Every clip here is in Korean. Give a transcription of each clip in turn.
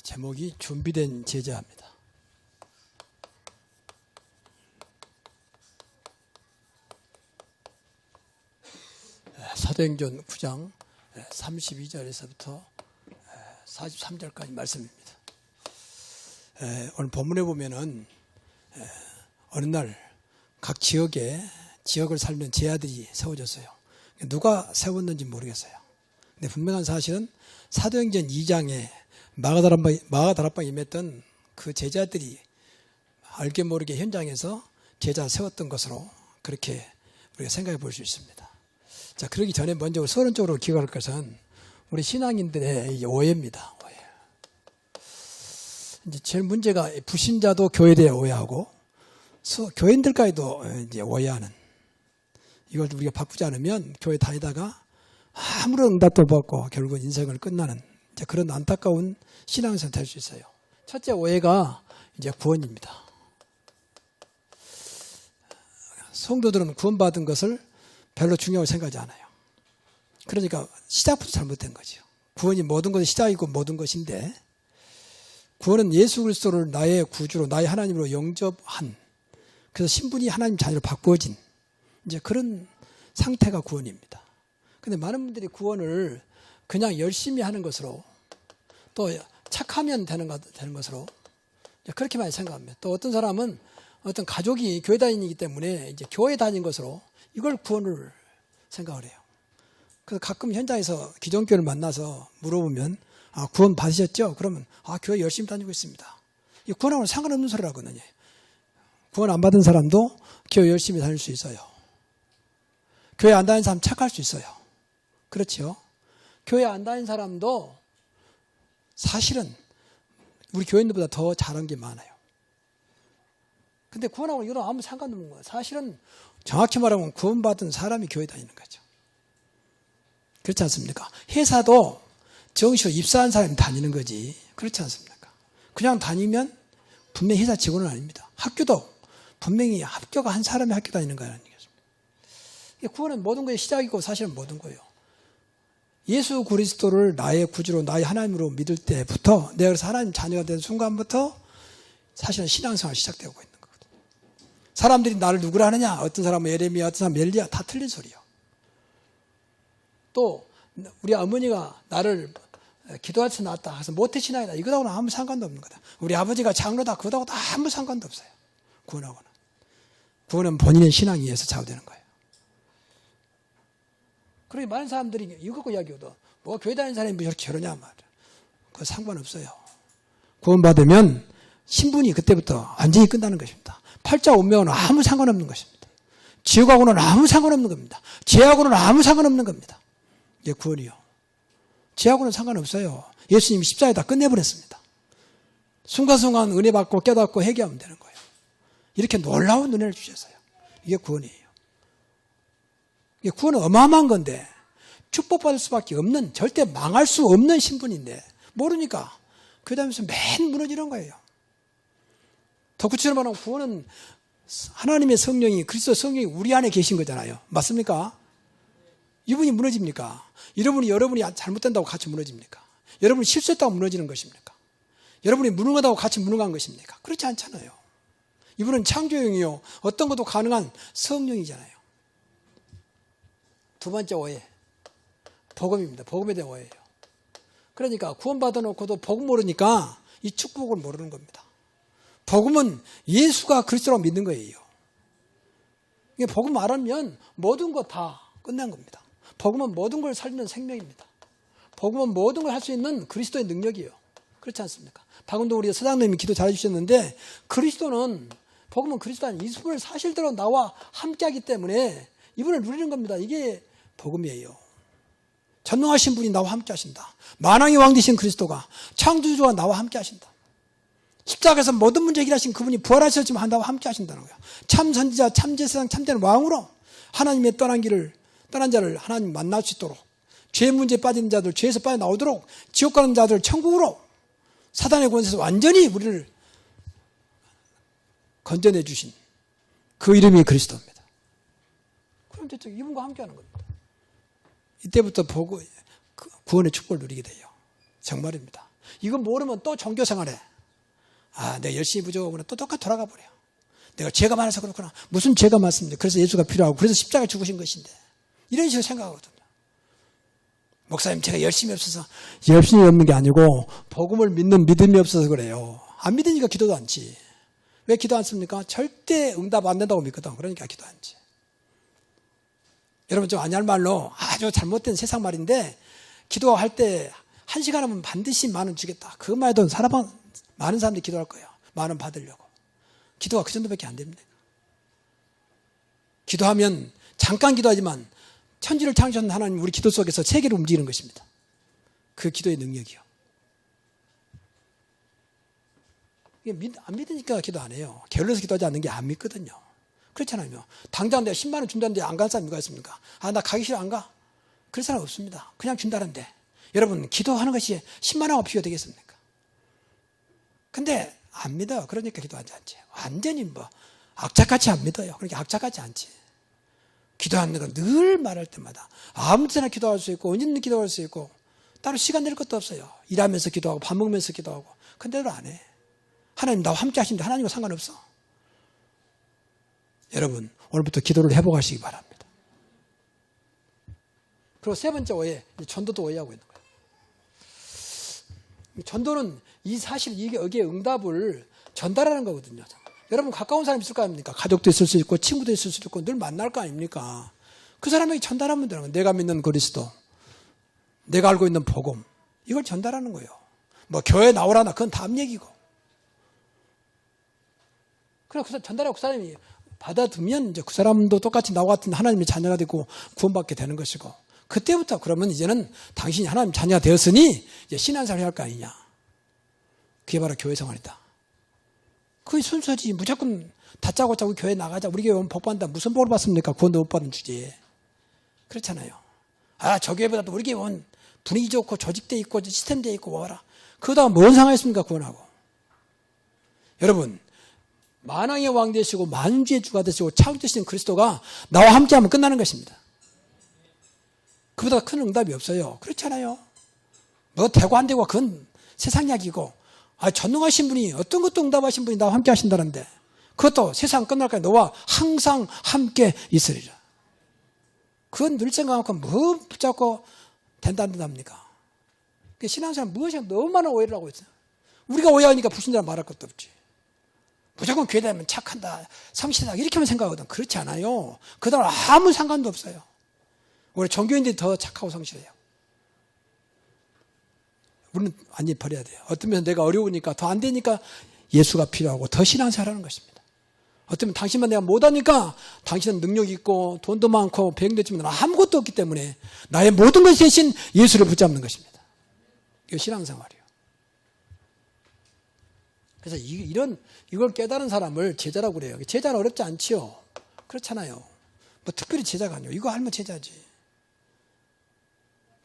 제목이 준비된 제자입니다. 사도행전 9장 32절에서부터 43절까지 말씀입니다. 오늘 본문에 보면은 어느 날 각 지역을 살리는 제자들이 세워졌어요. 누가 세웠는지 모르겠어요. 근데 분명한 사실은 사도행전 2장에 마가다락방에 임했던 그 제자들이 알게 모르게 현장에서 제자 세웠던 것으로 그렇게 우리가 생각해 볼 수 있습니다. 자, 그러기 전에 먼저 서론적으로 기억할 것은 우리 신앙인들의 오해입니다. 오해. 이제 제일 문제가 불신자도 교회에 대해 오해하고 교인들까지도 이제 오해하는, 이걸 우리가 바꾸지 않으면 교회 다니다가 아무런 응답도 못 받고 결국 인생을 끝나는 이제 그런 안타까운 신앙생활 될 수 있어요. 첫째 오해가 이제 구원입니다. 성도들은 구원받은 것을 별로 중요하게 생각하지 않아요. 그러니까 시작부터 잘못된 거죠. 구원이 모든 것의 시작이고 모든 것인데, 구원은 예수 그리스도를 나의 구주로, 나의 하나님으로 영접한, 그래서 신분이 하나님 자녀로 바꾸어진 이제 그런 상태가 구원입니다. 근데 많은 분들이 구원을 그냥 열심히 하는 것으로, 또 착하면 되는 것으로 그렇게 많이 생각합니다. 또 어떤 사람은 어떤 가족이 교회 다니기 때문에 이제 교회 다닌 것으로 이걸 구원을 생각을 해요. 그래서 가끔 현장에서 기존교회를 만나서 물어보면, 구원 받으셨죠? 그러면 교회 열심히 다니고 있습니다. 이 구원하고는 상관없는 소리라거든요. 구원 안 받은 사람도 교회 열심히 다닐 수 있어요. 교회 안 다니는 사람 착할 수 있어요. 그렇죠? 교회 안 다니는 사람도 사실은 우리 교인들보다 더 잘한 게 많아요. 근데 구원하고 이거는 아무 상관없는 거예요. 사실은 정확히 말하면 구원받은 사람이 교회 다니는 거죠. 그렇지 않습니까? 회사도 정시로 입사한 사람이 다니는 거지. 그렇지 않습니까? 그냥 다니면 분명히 회사 직원은 아닙니다. 학교도 분명히 합격한 사람이 학교 다니는 거라는 얘기입니다. 구원은 모든 것의 시작이고 사실은 모든 거예요. 예수 그리스도를 나의 구주로, 나의 하나님으로 믿을 때부터, 내가 그래서 하나님 자녀가 된 순간부터 사실은 신앙생활이 시작되고 있는 거거든요. 사람들이 나를 누구라 하느냐? 어떤 사람은 예레미야, 어떤 사람은 엘리야, 다 틀린 소리예요. 또 우리 어머니가 나를 기도할 때 낳았다 해서 모태신앙이다, 이거하고는 아무 상관도 없는 거다. 우리 아버지가 장로다, 그거하고도 아무 상관도 없어요. 구원하고는. 구원은 본인의 신앙에 의해서 좌우되는 거예요. 그러니 많은 사람들이 이거 갖고 이야기하거든. 뭐 교회 다니는 사람이 뭐 이렇게 저러냐 말이야. 그거 상관없어요. 구원받으면 신분이 그때부터 완전히 끝나는 것입니다. 팔자 운명은 아무 상관없는 것입니다. 지옥하고는 아무 상관없는 겁니다. 죄하고는 아무 상관없는 겁니다. 이게 구원이요. 죄하고는 상관없어요. 예수님이 십자가에 다 끝내버렸습니다. 순간순간 은혜 받고 깨닫고 회개하면 되는 거예요. 이렇게 놀라운 은혜를 주셨어요. 이게 구원이에요. 이게 구원은 어마어마한 건데, 축복받을 수밖에 없는, 절대 망할 수 없는 신분인데 모르니까 그 다음에서 맨 무너지는 거예요. 더 구체적으로 말하면 구원은 하나님의 성령이, 그리스도 성령이 우리 안에 계신 거잖아요. 맞습니까? 이분이 무너집니까? 여러분이 잘못된다고 같이 무너집니까? 여러분이 실수했다고 무너지는 것입니까? 여러분이 무능하다고 같이 무능한 것입니까? 그렇지 않잖아요. 이분은 창조형이요, 어떤 것도 가능한 성령이잖아요. 두 번째 오해, 복음입니다. 복음에 대한 오해예요. 그러니까 구원받아 놓고도 복음 모르니까 이 축복을 모르는 겁니다. 복음은 예수가 그리스도라고 믿는 거예요. 이게 복음 알면 모든 거 다 끝난 겁니다. 복음은 모든 걸 살리는 생명입니다. 복음은 모든 걸 할 수 있는 그리스도의 능력이에요. 그렇지 않습니까? 방금도 우리 서장님이 기도 잘해주셨는데, 복음은 그리스도는 이분을 사실대로 나와 함께하기 때문에 이분을 누리는 겁니다. 이게 복음이에요. 전능하신 분이 나와 함께 하신다. 만왕의 왕 되신 그리스도가, 창조주가 나와 함께 하신다. 십자가에서 모든 문제 해결하신 그분이 부활하셨지만 나와 함께 하신다는 거예요. 참 선지자, 참 제사장, 참된 왕으로 하나님의 떠난 자를 하나님 만날 수 있도록, 죄 문제에 빠진 자들 죄에서 빠져나오도록, 지옥 가는 자들 천국으로, 사단의 권세에서 완전히 우리를 건져내 주신 그 이름이 그리스도입니다. 그럼 대체 이분과 함께하는 겁니다. 이때부터 구원의 축복을 누리게 돼요. 정말입니다. 이거 모르면 또 종교생활해. 아, 내가 열심히 부족하구나. 또 똑같이 돌아가 버려. 내가 죄가 많아서 그렇구나. 무슨 죄가 많습니까? 그래서 예수가 필요하고 그래서 십자가에 죽으신 것인데. 이런 식으로 생각하거든요. 목사님, 제가 열심히 없어서. 열심히 없는 게 아니고 복음을 믿는 믿음이 없어서 그래요. 안 믿으니까 기도도 않지. 왜 기도 안 씁니까? 절대 응답 안 된다고 믿거든. 그러니까 기도 안 지. 여러분, 좀 아니할 말로 아주 잘못된 세상 말인데, 기도할 때 1시간 하면 반드시 10,000원 주겠다. 그 말도 많은 사람들이 기도할 거예요. 10,000원 받으려고. 기도가 그 정도밖에 안 됩니다. 기도하면 잠깐 기도하지만 천지를 창조한 하나님, 우리 기도 속에서 세계를 움직이는 것입니다. 그 기도의 능력이요. 안 믿으니까 기도 안 해요. 게을러서 기도하지 않는 게 안 믿거든요. 그렇잖아요. 당장 내가 10만 원 준다는데 안 간 사람이 누가 있습니까? 아, 나 가기 싫어, 안 가? 그럴 사람 없습니다. 그냥 준다는데. 여러분, 기도하는 것이 10만 원가 필요 되겠습니까? 근데 안 믿어. 그러니까 기도하지 않지. 완전히 악착같이 안 믿어요. 그러니까 악착같이 않지. 기도하는 건 늘 말할 때마다 아무 때나 기도할 수 있고 언제든 기도할 수 있고 따로 시간 낼 것도 없어요. 일하면서 기도하고 밥 먹으면서 기도하고. 근데도 안 해. 하나님 나와 함께 하시는데 하나님과 상관없어. 여러분, 오늘부터 기도를 회복하시기 바랍니다. 그리고 세 번째 오해, 전도도 오해하고 있는 거예요. 전도는 이 사실 여기에 응답을 전달하는 거거든요. 여러분, 가까운 사람 있을 거 아닙니까? 가족도 있을 수 있고 친구도 있을 수 있고 늘 만날 거 아닙니까? 그 사람에게 전달하면 되는 거예요. 내가 믿는 그리스도, 내가 알고 있는 복음, 이걸 전달하는 거예요. 교회 나오라나 그건 다음 얘기고. 그래서 전달하고 그 사람이 받아두면 이제 그 사람도 똑같이 나와 같은 하나님의 자녀가 되고 구원받게 되는 것이고, 그때부터 그러면 이제는 당신이 하나님 자녀가 되었으니 이제 신앙생활 해야 할 거 아니냐. 그게 바로 교회 생활이다. 그게 순서지. 무조건 다짜고짜 우리 교회 나가자, 우리 교회 오면 복 받는다. 무슨 복을 받습니까? 구원도 못 받은 주제에. 그렇잖아요. 아, 저 교회보다도 우리 교회 오면 분위기 좋고 조직돼 있고 시스템돼 있고 와라. 그러다가 뭔 상하였습니까? 구원하고. 여러분, 만왕의 왕 되시고 만주의 주가 되시고 창조되신 그리스도가 나와 함께하면 끝나는 것입니다. 그보다 큰 응답이 없어요. 그렇잖아요. 되고 안 되고 그건 세상 이야기고, 전능하신 분이 어떤 것도 응답하신 분이 나와 함께 하신다는데 그것도 세상 끝날까지 너와 항상 함께 있으리라. 그건 늘 생각하고 뭐 붙잡고 된다 안 된답니까? 신앙생활 무엇이 너무 많은 오해를 하고 있어요. 우리가 오해하니까 불신자라 말할 것도 없지. 무조건 교회 다니면 착한다, 성실하다 이렇게만 생각하거든. 그렇지 않아요. 그다음 아무 상관도 없어요. 우리 종교인들이 더 착하고 성실해요. 우리는 완전히 버려야 돼요. 어떤 면에서 내가 어려우니까 더 안 되니까 예수가 필요하고 더 신앙생활하는 것입니다. 어떤 면 당신만 내가 못하니까 당신은 능력이 있고 돈도 많고 배경도 있지만 아무것도 없기 때문에 나의 모든 것 대신 예수를 붙잡는 것입니다. 이거 신앙생활이에요. 그래서 이걸 깨달은 사람을 제자라고 그래요. 제자는 어렵지 않지요. 그렇잖아요. 특별히 제자가 아니에요. 이거 알면 제자지.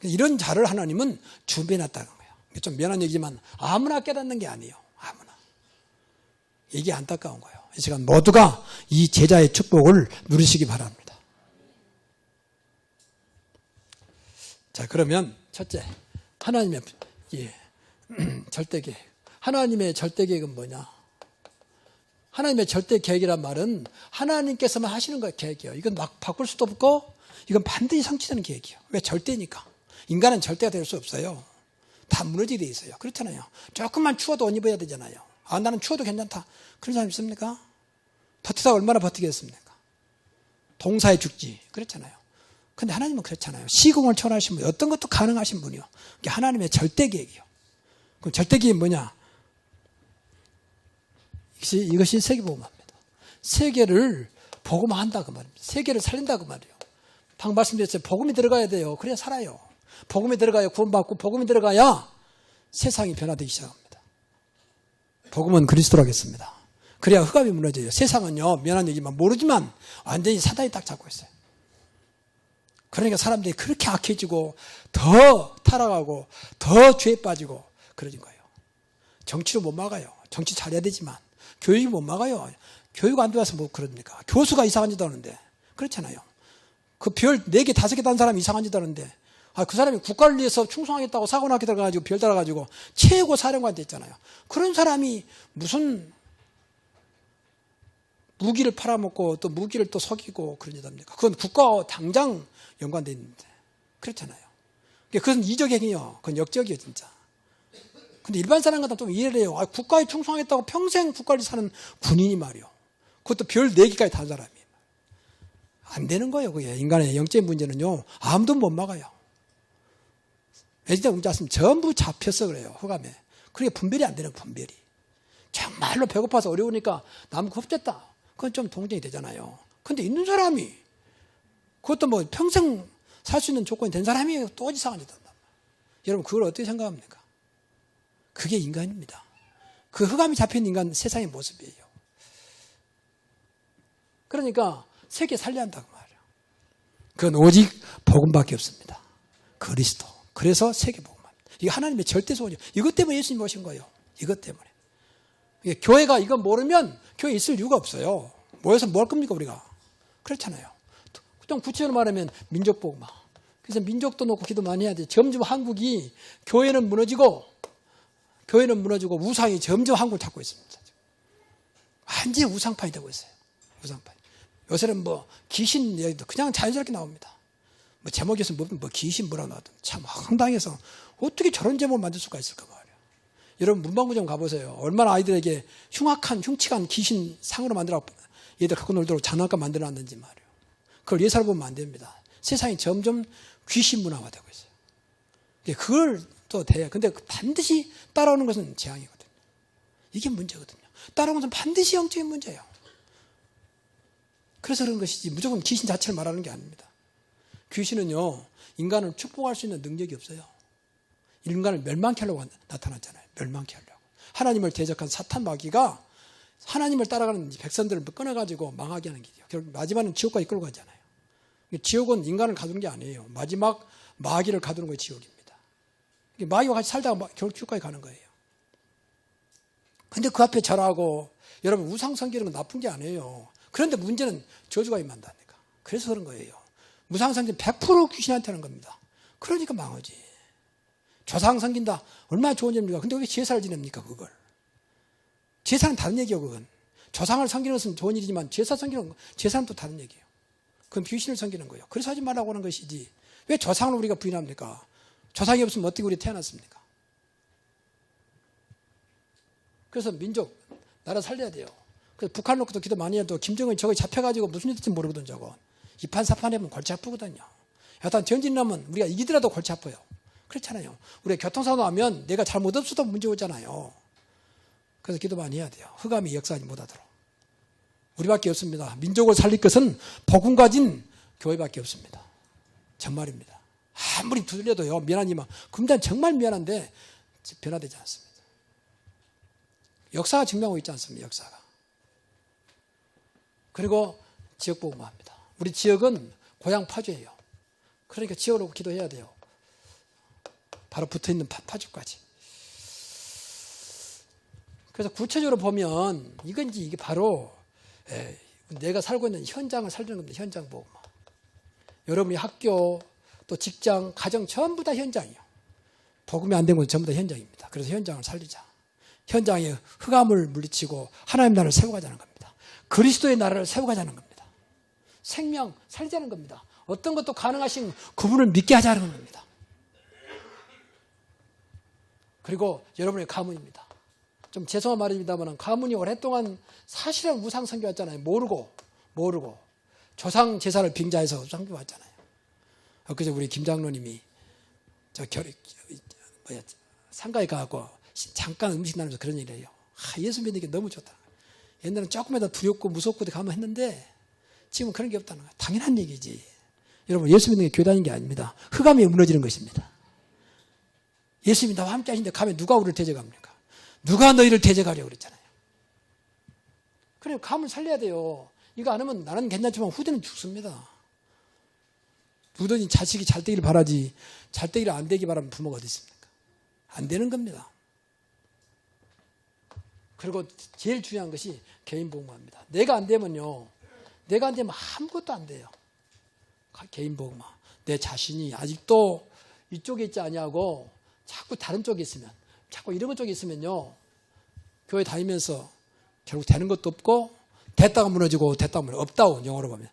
이런 자를 하나님은 준비해놨다는 거예요. 좀 미안한 얘기지만 아무나 깨닫는 게 아니에요. 아무나. 이게 안타까운 거예요. 이 시간 모두가 이 제자의 축복을 누리시기 바랍니다. 자, 그러면 첫째, 하나님의 절대계획. 하나님의 절대계획은 뭐냐? 하나님의 절대계획이란 말은 하나님께서만 하시는 거예요. 계획이요. 이건 막 바꿀 수도 없고 이건 반드시 성취되는 계획이요. 왜? 절대니까. 인간은 절대가 될 수 없어요. 다 무너지게 돼 있어요. 그렇잖아요. 조금만 추워도 옷 입어야 되잖아요. 아, 나는 추워도 괜찮다. 그런 사람 있습니까? 버티다가 얼마나 버티겠습니까? 동사에 죽지. 그렇잖아요. 근데 하나님은 그렇잖아요. 시공을 초월하신 분, 어떤 것도 가능하신 분이요. 이게 하나님의 절대계획이요. 그럼 절대계획이 뭐냐? 이것이 세계복음화입니다. 세계를 복음화한다 그 말입니다. 세계를 살린다 그 말이에요. 방금 말씀드렸어요. 복음이 들어가야 돼요. 그래야 살아요. 복음이 들어가야 구원받고 복음이 들어가야 세상이 변화되기 시작합니다. 복음은 그리스도라겠습니다. 그래야 흑암이 무너져요. 세상은요, 미안한 얘기만 모르지만 완전히 사단이 딱 잡고 있어요. 그러니까 사람들이 그렇게 악해지고 더 타락하고 더 죄에 빠지고 그러는 거예요. 정치로 못 막아요. 정치 잘해야 되지만 교육이 못 막아요. 교육 안 들어와서 뭐 그럽니까? 교수가 이상한 짓 하는데. 그렇잖아요. 그 별 4개, 5개 단 사람이 이상한 짓 하는데 그 사람이 국가를 위해서 충성하겠다고 사관학교 들어가가지고 별 달아가지고 최고 사령관 됐잖아요. 그런 사람이 무슨 무기를 팔아먹고 또 무기를 또 속이고 그런 여자입니까? 그건 국가와 당장 연관되어 있는데. 그렇잖아요. 그건 이적행위요. 그건 역적이요, 진짜. 근데 일반 사람 같으면 좀 이해를 해요. 국가에 충성하겠다고 평생 국가를 사는 군인이 말이요. 그것도 별 4개까지 단 사람이. 안 되는 거예요, 그게. 인간의 영적인 문제는요, 아무도 못 막아요. 애지대 문제 왔으면 전부 잡혔어, 그래요, 흑암에. 그러니까 분별이 안 되는 분별이. 정말로 배고파서 어려우니까 나무 겁졌다. 그건 좀 동정이 되잖아요. 근데 있는 사람이, 그것도 뭐 평생 살 수 있는 조건이 된 사람이 또 이상한 짓 한단 말이에요. 여러분, 그걸 어떻게 생각합니까? 그게 인간입니다. 그 흑암이 잡힌 인간 세상의 모습이에요. 그러니까 세계 살려야 한다고 말이에요. 그건 오직 복음밖에 없습니다. 그리스도. 그래서 세계 복음합니다. 이게 하나님의 절대 소원이에요. 이것 때문에 예수님이 오신 거예요. 이것 때문에. 교회가 이거 모르면 교회에 있을 이유가 없어요. 모여서 뭘 겁니까, 우리가? 그렇잖아요. 좀 구체적으로 말하면 민족 복음화. 그래서 민족도 놓고 기도 많이 해야 돼요. 점점 한국이 교회는 무너지고 우상이 점점 한국을 잡고 있습니다. 완전히 우상파이 되고 있어요. 우상파. 요새는 뭐 귀신 이야기도 그냥 자연스럽게 나옵니다. 뭐 제목에서 뭐 귀신 뭐라 나왔든 참 황당해서 어떻게 저런 제목을 만들 수가 있을까 말이에요. 여러분 문방구 좀 가보세요. 얼마나 아이들에게 흉측한 귀신 상으로 만들어 얘들 갖고 놀도록 장난감 만들어놨는지 말이에요. 그걸 예사로 보면 안 됩니다. 세상이 점점 귀신 문화가 되고 있어요. 그걸 또 돼요. 근데 반드시 따라오는 것은 재앙이거든요. 이게 문제거든요. 따라오는 것은 반드시 영적인 문제예요. 그래서 그런 것이지 무조건 귀신 자체를 말하는 게 아닙니다. 귀신은요, 인간을 축복할 수 있는 능력이 없어요. 인간을 멸망케 하려고 나타났잖아요. 멸망케 하려고. 하나님을 대적한 사탄 마귀가 하나님을 따라가는 백성들을 끊어가지고 망하게 하는 길이에요. 결국 마지막은 지옥까지 끌고 가잖아요. 지옥은 인간을 가두는 게 아니에요. 마지막 마귀를 가두는 것이 지옥입니다. 마귀와 같이 살다가 결국 지옥까지 가는 거예요. 근데 그 앞에 절하고 여러분 우상 섬기는 건 나쁜 게 아니에요. 그런데 문제는 저주가 임한다니까. 그래서 그런 거예요. 우상 섬기는 100% 귀신한테 하는 겁니다. 그러니까 망하지. 조상 섬긴다. 얼마나 좋은 일입니까? 근데 왜 제사를 지냅니까, 그걸? 제사는 다른 얘기예요, 그건. 조상을 섬기는 것은 좋은 일이지만 제사 섬기는 건, 제사는 또 다른 얘기예요. 그건 귀신을 섬기는 거예요. 그래서 하지 말라고 하는 것이지. 왜 조상을 우리가 부인합니까? 조상이 없으면 어떻게 우리 태어났습니까? 그래서 민족, 나라 살려야 돼요. 그래서 북한 놓고도 기도 많이 해도 김정은이 저거 잡혀가지고 무슨 일 될지 모르거든, 저거. 이판사판 해보면 골치 아프거든요. 여하튼 전진하면 우리가 이기더라도 골치 아파요. 그렇잖아요. 우리가 교통사고 나면 내가 잘못 없어도 문제 오잖아요. 그래서 기도 많이 해야 돼요. 흑암이 역사하지 못하도록. 우리밖에 없습니다. 민족을 살릴 것은 복음 가진 교회밖에 없습니다. 정말입니다. 아무리 두들려도요, 미안하지만 금단 정말 미안한데 변화되지 않습니다. 역사가 증명하고 있지 않습니까? 역사가. 그리고 지역 복음화합니다. 우리 지역은 고향 파주예요. 그러니까 지역으로 기도해야 돼요. 바로 붙어있는 파주까지. 그래서 구체적으로 보면 이게 바로 내가 살고 있는 현장을 살리는 겁니다. 현장 복음화. 여러분이 학교, 또 직장, 가정 전부 다 현장이에요. 복음이 안 된 건 전부 다 현장입니다. 그래서 현장을 살리자. 현장에 흑암을 물리치고 하나님 나라를 세워가자는 겁니다. 그리스도의 나라를 세워가자는 겁니다. 생명 살리자는 겁니다. 어떤 것도 가능하신 그분을 믿게 하자는 겁니다. 그리고 여러분의 가문입니다. 좀 죄송한 말입니다만 가문이 오랫동안 사실은 우상 섬겨왔잖아요. 모르고 조상 제사를 빙자해서 섬겨왔잖아요. 그래서 우리 김 장로님이 상가에 가고 잠깐 음식 나누면서 그런 얘기를 해요. 예수 믿는 게 너무 좋다. 옛날에는 조금이라도 두렵고 무섭고 가면 했는데 지금은 그런 게 없다는 거예요. 당연한 얘기지. 여러분 예수 믿는 게 교회 다니는 게 아닙니다. 흑암이 무너지는 것입니다. 예수님이 나와 함께 하시는데 가면 누가 우리를 대적합니까? 누가 너희를 대적하려고 그랬잖아요. 그래 감을 살려야 돼요. 이거 안 하면 나는 괜찮지만 후대는 죽습니다. 누더니 자식이 잘 되기를 바라지 잘 되기를 안 되기 바라면 부모가 어디 있습니까? 안 되는 겁니다. 그리고 제일 중요한 것이 개인 복음화입니다. 내가 안 되면 아무것도 안 돼요. 개인 복음화. 내 자신이 아직도 이쪽에 있지 아니하고 자꾸 다른 쪽에 있으면, 자꾸 이런 쪽에 있으면요, 교회 다니면서 결국 되는 것도 없고, 됐다가 무너지고 됐다가 무너지고, 업다운 영어로 보면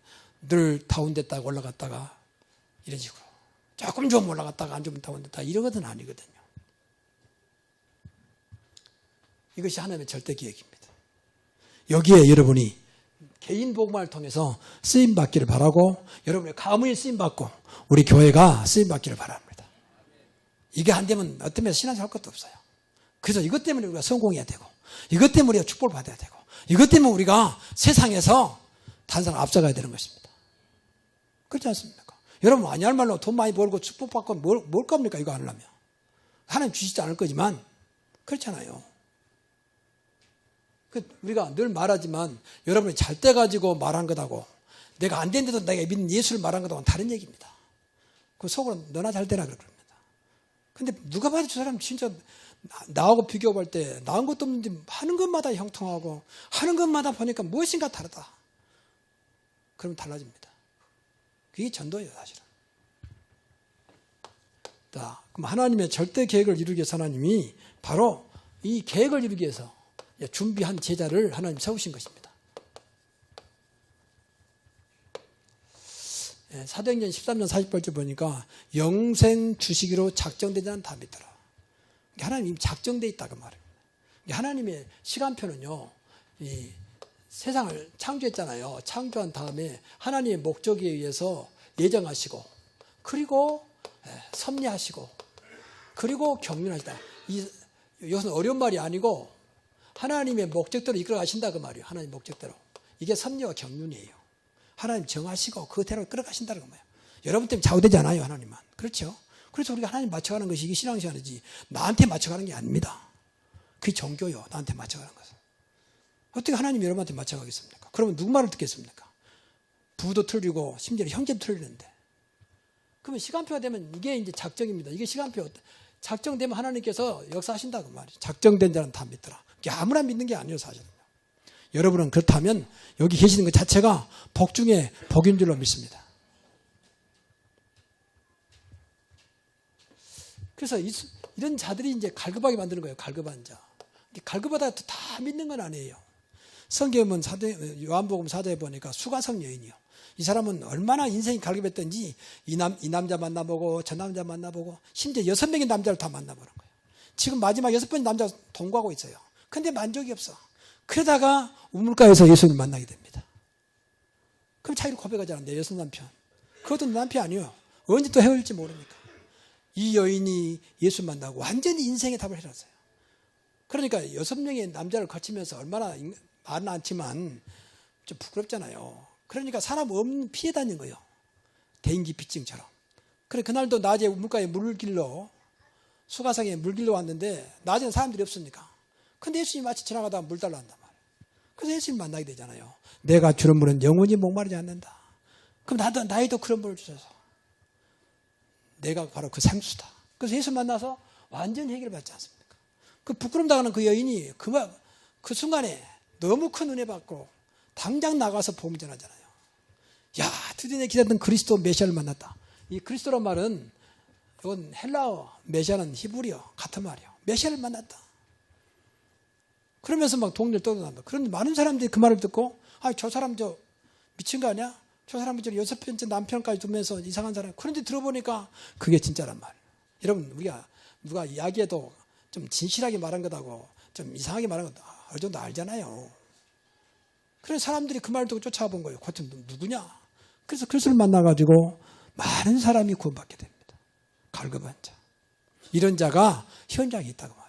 늘 다운됐다가 올라갔다가 이런 식으로 조금 좀 올라갔다가 안 좀 다운됐다가 이런 것은 아니거든요. 이것이 하나님의 절대 계획입니다. 여기에 여러분이 개인 복음을 통해서 쓰임 받기를 바라고, 여러분의 가문이 쓰임 받고 우리 교회가 쓰임 받기를 바랍니다. 이게 안 되면 어떤 면에서 신앙생활 할 것도 없어요. 그래서 이것 때문에 우리가 성공해야 되고, 이것 때문에 우리가 축복을 받아야 되고, 이것 때문에 우리가 세상에서 다른 사람 앞서가야 되는 것입니다. 그렇지 않습니까? 여러분, 아니할 말로 돈 많이 벌고 축복받고 뭘 겁니까? 이거 하려면. 하나님 주시지 않을 거지만 그렇잖아요. 우리가 늘 말하지만 여러분이 잘 때 가지고 말한 것하고 내가 안 된데도 내가 믿는 예수를 말한 것하고는 다른 얘기입니다. 그 속으로 너나 잘 되라 그럽니다. 근데 누가 봐도 저 사람 진짜 나하고 비교할 때 나은 것도 없는데 하는 것마다 형통하고 하는 것마다 보니까 무엇인가 다르다. 그러면 달라집니다. 그게 전도예요, 사실은. 자, 그럼 하나님의 절대 계획을 이루기 위해서 하나님이 바로 이 계획을 이루기 위해서 준비한 제자를 하나님 세우신 것입니다. 사도행전 13년 48절 보니까 영생 주시기로 작정되지 않은 다 믿더라. 하나님이 작정되어 있다 그 말입니다. 하나님의 시간표는요, 이 세상을 창조했잖아요. 창조한 다음에 하나님의 목적에 의해서 예정하시고, 그리고 섭리하시고, 그리고 경륜하시다. 이것은 어려운 말이 아니고 하나님의 목적대로 이끌어 가신다 그 말이에요. 하나님의 목적대로. 이게 섭리와 경륜이에요. 하나님 정하시고 그대로 끌어 가신다는 거예요. 여러분 때문에 좌우되지 않아요, 하나님만. 그렇죠? 그래서 우리가 하나님 맞춰가는 것이 이게 신앙생활이지 나한테 맞춰가는 게 아닙니다. 그게 종교요. 나한테 맞춰가는 것은. 어떻게 하나님이 여러분한테 맞춰가겠습니까? 그러면 누구 말을 듣겠습니까? 부도 틀리고 심지어 형제도 틀리는데. 그러면 시간표가 되면 이게 이제 작정입니다. 이게 시간표. 작정되면 하나님께서 역사하신다 그 말이에요. 작정된 자는 다 믿더라. 이게 아무나 믿는 게 아니에요, 사실은. 여러분은 그렇다면 여기 계시는 것 자체가 복 중에 복인 줄로 믿습니다. 그래서 이런 자들이 이제 갈급하게 만드는 거예요. 갈급한 자. 갈급하다 다 믿는 건 아니에요. 성경은 요한복음 4장에 보니까 수가성 여인이요. 이 사람은 얼마나 인생이 갈급했던지 이 남자 만나보고 저 남자 만나보고 심지어 6명의 남자를 다 만나보는 거예요. 지금 마지막 6번째 남자 동거하고 있어요. 근데 만족이 없어. 그러다가 우물가에서 예수님을 만나게 됩니다. 그럼 자기를 고백하잖아요. 내 여섯 남편. 그것도 내 남편이 아니에요. 언제 또 헤어질지 모르니까. 이 여인이 예수 만나고 완전히 인생의 답을 해놨어요. 그러니까 6명의 남자를 거치면서 얼마나 말은 않지만 좀 부끄럽잖아요. 그러니까 사람 없는 피해 다닌 거예요. 대인기피증처럼. 그래 그날도 낮에 우물가에 물길로 수가성에 물길로 왔는데 낮에는 사람들이 없으니까. 근데 예수님이 마치 지나가다가 물 달라 한단 말이에요. 그래서 예수님 만나게 되잖아요. 내가 주는 물은 영원히 목마르지 않는다. 그럼 나에도 그런 물을 주셔서 내가 바로 그 생수다. 그래서 예수 만나서 완전 해결받지 않습니까? 그 부끄럼 당하는 그 여인이 그 순간에 너무 큰 은혜 받고 당장 나가서 복음 전하잖아요. 야, 드디어 기다렸던 그리스도 메시아를 만났다. 이 그리스도란 말은 이건 헬라어, 메시아는 히브리어 같은 말이에요. 메시아를 만났다. 그러면서 막 동료를 떠든다. 그런데 많은 사람들이 그 말을 듣고 저 사람 미친 거 아니야? 저 사람은 6번째 남편까지 두면서 이상한 사람. 그런데 들어보니까 그게 진짜란 말이에요. 여러분 누가 이야기해도 좀 진실하게 말한 것하고 좀 이상하게 말한 것도 어느 정도 알잖아요. 그래서 사람들이 그 말을 듣고 쫓아와 본 거예요. 그것은 누구냐? 그래서 그리스도를 만나가지고 많은 사람이 구원받게 됩니다. 갈급한 자. 이런 자가 현장에 있다고 말해요.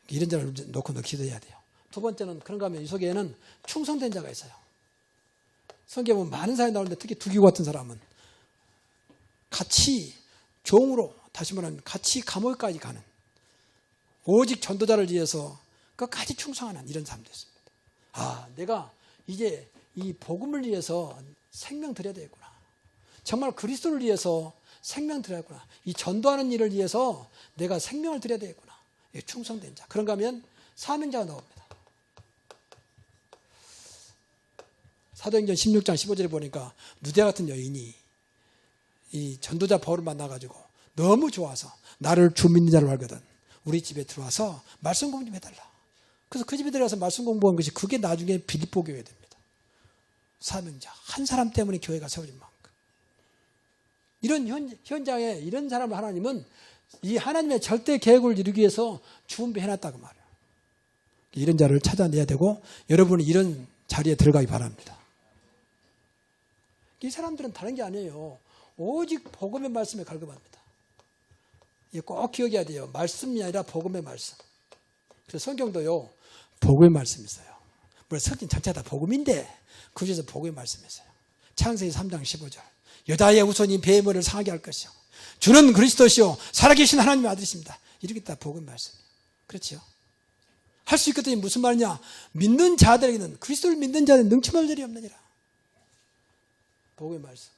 이런 자를 놓고 너 기도해야 돼요. 두 번째는 그런가 하면 이 속에는 충성된 자가 있어요. 성경에 보면 많은 사람이 나오는데 특히 두기고 같은 사람은 같이 종으로 다시 말하면 같이 감옥까지 가는 오직 전도자를 위해서 끝까지 충성하는 이런 사람도 있습니다. 내가 이제 이 복음을 위해서 생명 드려야 되겠구나. 정말 그리스도를 위해서 생명 드려야겠구나. 이 전도하는 일을 위해서 내가 생명을 드려야 되겠구나. 충성된 자. 그런가 하면 사명자가 나옵니다. 사도행전 16장 15절에 보니까 누대 같은 여인이 이 전도자 바울을 만나가지고 너무 좋아서 나를 주 믿는 자로 알거든 우리 집에 들어와서 말씀 공부 좀 해달라. 그래서 그 집에 들어가서 말씀 공부한 것이 그게 나중에 빌립보 교회 됩니다. 사명자 한 사람 때문에 교회가 세워진 만큼. 이런 현장에 이런 사람을 하나님은 이 하나님의 절대 계획을 이루기 위해서 준비해놨다고 말이에요. 이런 자를 찾아내야 되고 여러분은 이런 자리에 들어가기 바랍니다. 이 사람들은 다른 게 아니에요. 오직 복음의 말씀에 갈급합니다. 이거 꼭 기억해야 돼요. 말씀이 아니라 복음의 말씀. 그래서 성경도요. 복음의 말씀이 있어요. 물론 성경 전체가 다 복음인데 그 중에서 복음의 말씀이 있어요. 창세기 3장 15절 여자의 후손이 배의 머리를 상하게 할 것이요 주는 그리스도시요 살아계신 하나님의 아들이십니다. 이렇게 다 복음의 말씀이에요. 그렇죠? 할 수 있거든요. 무슨 말이냐? 믿는 자들에게는 그리스도를 믿는 자는 능침할 일이 없느니라. 복음의 말씀.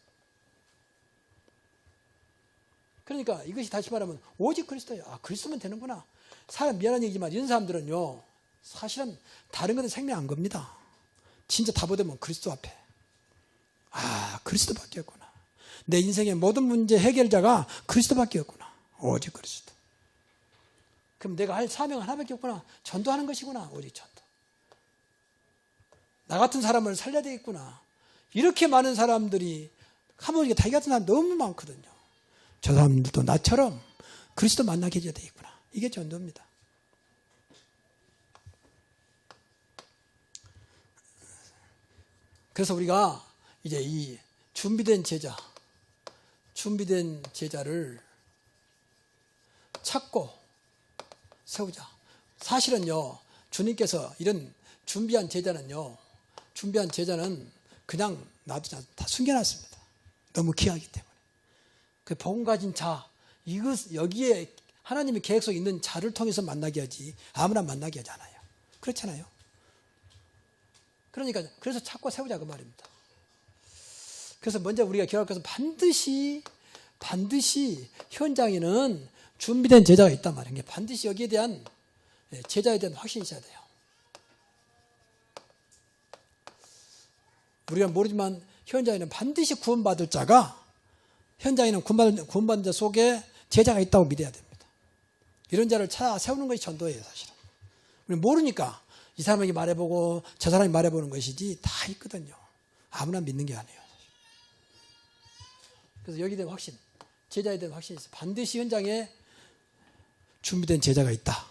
그러니까 이것이 다시 말하면 오직 그리스도예요. 아, 그리스도면 되는구나. 사람 미안한 얘기지만 이런 사람들은요. 사실은 다른 것은 생명 안 겁니다. 진짜 다 보되면 그리스도 앞에. 아, 그리스도밖에 없구나. 내 인생의 모든 문제 해결자가 그리스도밖에 없구나. 오직 그리스도. 그럼 내가 할 사명은 하나밖에 없구나. 전도하는 것이구나. 오직 전도. 나 같은 사람을 살려야 되겠구나. 이렇게 많은 사람들이 하모니가 자기 같은 사람 너무 많거든요. 저 사람들도 나처럼 그리스도 만나게 해줘야 되겠구나. 이게 전도입니다. 그래서 우리가 이제 이 준비된 제자를 찾고 세우자. 사실은요, 주님께서 이런 준비한 제자는 그냥 놔두지 않고 다 숨겨놨습니다. 너무 귀하기 때문에. 그 복음 가진 자, 여기에 하나님의 계획 속에 있는 자를 통해서 만나게 하지, 아무나 만나게 하지 않아요. 그렇잖아요. 그러니까, 그래서 찾고 세우자, 그 말입니다. 그래서 먼저 우리가 기억할 것은 반드시 현장에는 준비된 제자가 있단 말이에요. 반드시 여기에 대한, 제자에 대한 확신이 있어야 돼요. 우리가 모르지만 현장에는 반드시 구원받을 자가, 현장에는 구원받은 자 속에 제자가 있다고 믿어야 됩니다. 이런 자를 찾아 세우는 것이 전도예요, 사실은. 우리 모르니까 이 사람에게 말해보고 저 사람이 말해보는 것이지 다 있거든요. 아무나 믿는 게 아니에요. 그래서 여기에 대한 확신, 제자에 대한 확신이 있어요. 반드시 현장에 준비된 제자가 있다.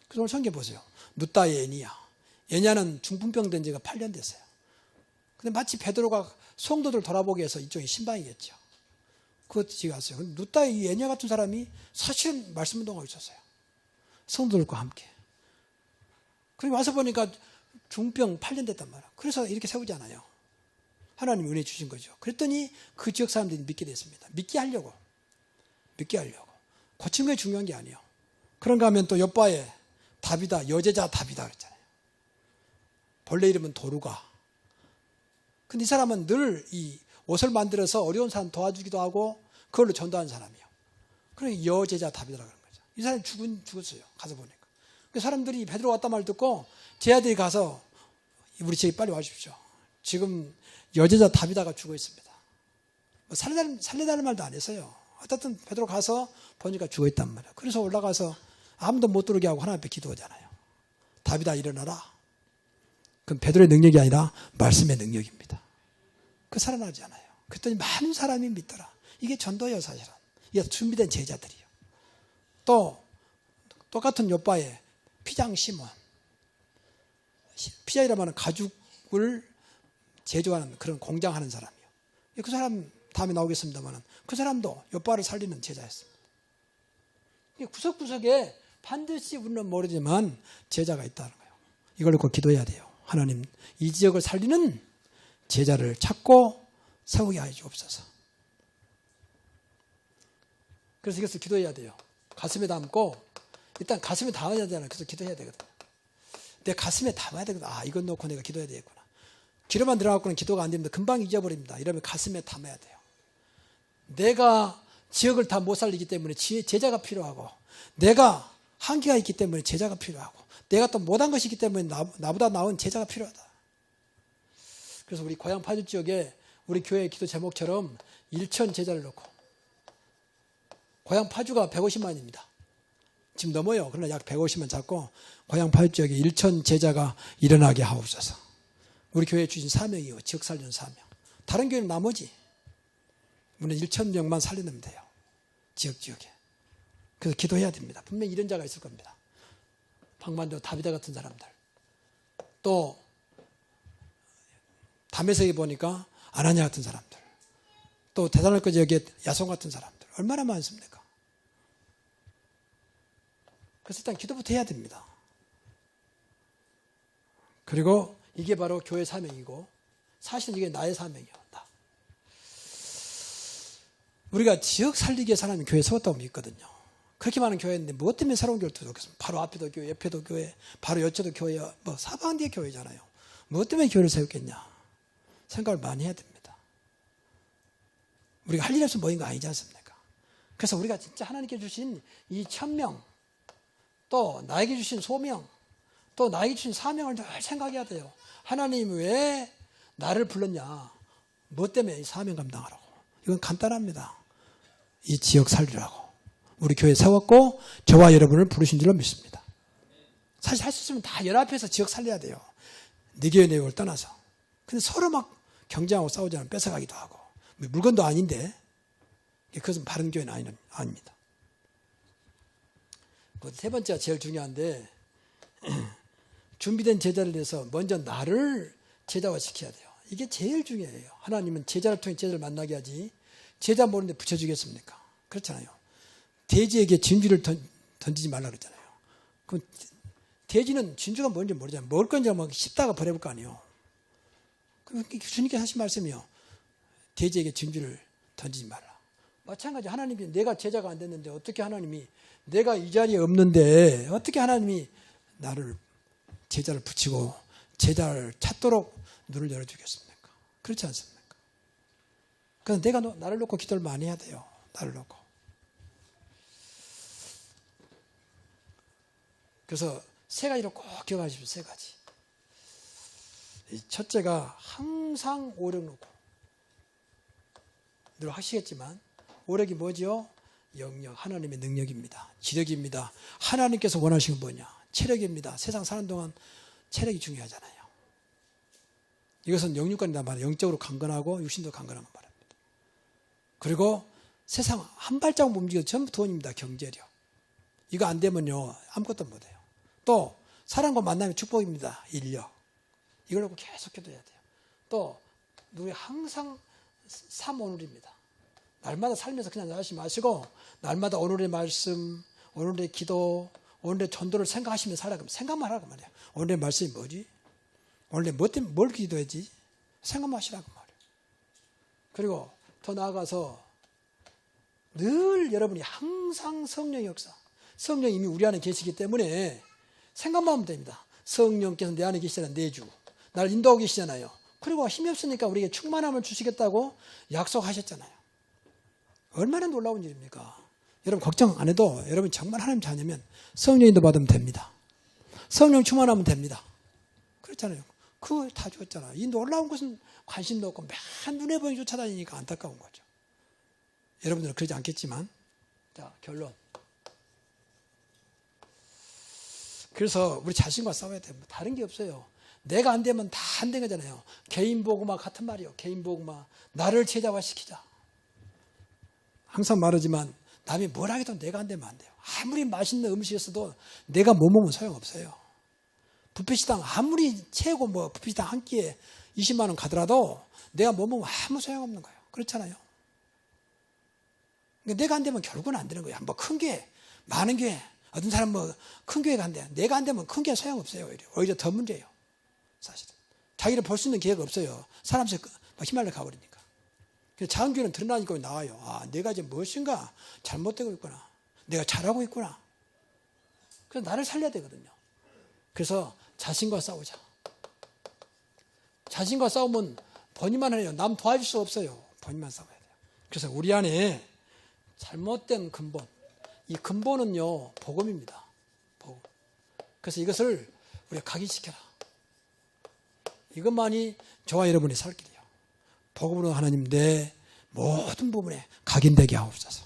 그래서 오늘 성경 보세요. 누따의 애니야. 애냐는 중풍병 된 지가 8년 됐어요. 근데 마치 베드로가 성도들 돌아보게 해서 이쪽이 신방이겠죠. 그것 지가 왔어요. 누따의 이 애냐 같은 사람이 사실은 말씀 운동하고 있었어요. 성도들과 함께. 그리고 와서 보니까 중병 8년 됐단 말이야. 그래서 이렇게 세우잖아요. 하나님이 은혜 주신 거죠. 그랬더니 그 지역 사람들이 믿게 됐습니다. 믿게 하려고. 고치는 게 중요한 게 아니에요. 그런가 하면 또 옆바에 다비다, 여제자 다비다 그랬잖아요. 본래 이름은 도루가. 근데 이 사람은 늘 이 옷을 만들어서 어려운 사람 도와주기도 하고 그걸로 전도하는 사람이에요. 그러니까 여제자 다비다라고 하는 거죠. 이 사람이 죽었어요. 가서 보니까. 그 사람들이 베드로 왔단 말 듣고 제 아들이 가서 우리 집에 빨리 와주십시오. 지금 여제자 다비다가 죽어 있습니다. 뭐 살려달라는 말도 안 했어요. 어쨌든 베드로 가서 보니까 죽어 있단 말이에요. 그래서 올라가서 아무도 못 들어오게 하고 하나님 앞에 기도하잖아요. 다비다 일어나라. 그건 베드로의 능력이 아니라 말씀의 능력입니다. 그 살아나지 않아요. 그랬더니 많은 사람이 믿더라. 이게 전도예요, 사실은. 이게 준비된 제자들이에요. 또 똑같은 요바에 피장 시몬. 피장이라면 가죽을 제조하는 그런 공장하는 사람이에요. 그 사람 다음에 나오겠습니다만 그 사람도 요바를 살리는 제자였습니다. 구석구석에 반드시 우리는 모르지만 제자가 있다는 거예요. 이걸 놓고 기도해야 돼요. 하나님, 이 지역을 살리는 제자를 찾고 세우게 하여 주옵소서. 그래서 이것을 기도해야 돼요. 가슴에 담고, 일단 가슴에 담아야 되잖아요. 그래서 기도해야 되거든요. 내 가슴에 담아야 되거든요. 아, 이건 놓고 내가 기도해야 되겠구나. 귀로만 들어가고는 기도가 안 됩니다. 금방 잊어버립니다. 이러면 가슴에 담아야 돼요. 내가 지역을 다 못 살리기 때문에 제자가 필요하고, 내가 한계가 있기 때문에 제자가 필요하고, 내가 또 못한 것이기 때문에 나보다 나은 제자가 필요하다. 그래서 우리 고향 파주 지역에 우리 교회 기도 제목처럼 1천 제자를 놓고, 고향 파주가 150만입니다. 지금 넘어요. 그러나 약 150만 잡고 고향 파주 지역에 1천 제자가 일어나게 하옵소서. 우리 교회에 주신 사명이요, 지역 살리는 사명. 다른 교회는 나머지 우리는 1천 명만 살려내면 돼요. 지역에. 그래서 기도해야 됩니다. 분명히 이런 자가 있을 겁니다. 방만도 다비다 같은 사람들, 또 담에색에 보니까 아나냐 같은 사람들, 또 대단할거 지역에 야손 같은 사람들 얼마나 많습니까? 그래서 일단 기도부터 해야 됩니다. 그리고 이게 바로 교회 사명이고, 사실은 이게 나의 사명이었다. 우리가 지역 살리기에 사람이 교회에 세웠다고 믿거든요. 그렇게 많은 교회인데 무엇 때문에 새로운 교회를 두겠습니까? 바로 앞에도 교회, 옆에도 교회, 바로 옆에도 교회, 사방뒤에 교회잖아요. 무엇 때문에 교회를 세웠겠냐? 생각을 많이 해야 됩니다. 우리가 할 일 없으면 모인 거 아니지 않습니까? 그래서 우리가 진짜 하나님께 주신 이 천명, 또 나에게 주신 소명, 또 나에게 주신 사명을 늘 생각해야 돼요. 하나님 왜 나를 불렀냐? 무엇 때문에 이 사명 감당하라고? 이건 간단합니다. 이 지역 살리라고 우리 교회 세웠고 저와 여러분을 부르신 줄로 믿습니다. 사실 할 수 있으면 다 연합해서 지역 살려야 돼요. 네 교회 내용을 떠나서. 근데 서로 막 경쟁하고 싸우지 않으면 뺏어가기도 하고, 물건도 아닌데 그것은 바른 교회는 아닙니다. 세 번째가 제일 중요한데, 준비된 제자를 위해서 먼저 나를 제자화시켜야 돼요. 이게 제일 중요해요. 하나님은 제자를 통해 제자를 만나게 하지 제자 모르는데 붙여주겠습니까? 그렇잖아요. 돼지에게 진주를 던지지 말라 그랬잖아요. 그럼 돼지는 진주가 뭔지 모르잖아요. 먹을 건지 막 씹다가 버려볼 거 아니에요. 주님께서 하신 말씀이요, 돼지에게 진주를 던지지 말라. 마찬가지 하나님이, 내가 제자가 안 됐는데 어떻게 하나님이, 내가 이 자리에 없는데 어떻게 하나님이 나를 제자를 붙이고 제자를 찾도록 눈을 열어주겠습니까? 그렇지 않습니까? 그래서 내가 나를 놓고 기도를 많이 해야 돼요. 나를 놓고. 그래서 세 가지로 꼭 기억하십시오. 세 가지. 첫째가 항상 오력 놓고. 늘 하시겠지만 오력이 뭐죠? 영역, 하나님의 능력입니다. 지력입니다. 하나님께서 원하시는 건 뭐냐? 체력입니다. 세상 사는 동안 체력이 중요하잖아요. 이것은 영육간이란 말이에요. 영적으로 강건하고 육신도 강건한 말입니다. 그리고 세상 한 발자국 움직여도 전부 돈입니다. 경제력. 이거 안 되면요, 아무것도 못해요. 또 사람과 만나면 축복입니다. 인력. 이걸 놓고 계속 기도해야 돼요. 또 우리 항상 삼오늘입니다. 날마다 살면서 그냥 나가지 마시고 날마다 오늘의 말씀, 오늘의 기도, 오늘의 전도를 생각하시면 살아가. 생각만 하라고 말이에요. 오늘의 말씀이 뭐지? 오늘 뭐 때문에 뭘 기도했지? 생각만 하시라고 말이에요. 그리고 더 나아가서 늘 여러분이 항상 성령의 역사, 성령이 이미 우리 안에 계시기 때문에 생각만 하면 됩니다. 성령께서 내 안에 계시잖아요. 내주. 나를 인도하고 계시잖아요. 그리고 힘이 없으니까 우리에게 충만함을 주시겠다고 약속하셨잖아요. 얼마나 놀라운 일입니까? 여러분 걱정 안 해도 여러분 정말 하나님 자녀면 성령 인도 받으면 됩니다. 성령 충만하면 됩니다. 그렇잖아요. 그거 다 줬잖아요. 이 놀라운 것은 관심도 없고 맨 눈에 보이게 쫓아다니니까 안타까운 거죠. 여러분들은 그러지 않겠지만, 자, 결론. 그래서 우리 자신과 싸워야 돼요. 다른 게 없어요. 내가 안 되면 다 안 된 거잖아요. 개인 복음화 같은 말이요. 개인 복음화. 나를 제자화시키자. 항상 말하지만 남이 뭘 하기도 내가 안 되면 안 돼요. 아무리 맛있는 음식이었어도 내가 못 먹으면 소용없어요. 뷔페식당 아무리 최고 뷔페식당 한 끼에 20만 원 가더라도 내가 못 먹으면 아무 소용없는 거예요. 그렇잖아요. 내가 안 되면 결국은 안 되는 거예요. 뭐 큰 교회, 많은 교회, 어떤 사람 큰 교회 간대. 내가 안 되면 큰 교회 소용없어요. 오히려 더 문제예요. 사실은. 자기를 볼 수 있는 기회가 없어요. 사람들 휘말려 가버리니까. 그래서 작은 교회는 드러나니까 나와요. 아, 내가 이제 무엇인가 잘못되고 있구나. 내가 잘하고 있구나. 그래서 나를 살려야 되거든요. 그래서 자신과 싸우자. 자신과 싸우면 본인만 해요. 남 도와줄 수 없어요. 본인만 싸워야 돼요. 그래서 우리 안에 잘못된 근본, 이 근본은요, 복음입니다. 복음. 그래서 이것을 우리가 각인시켜라. 이것만이 저와 여러분이 살 길이에요. 복음으로 하나님 내 모든 부분에 각인되게 하옵소서.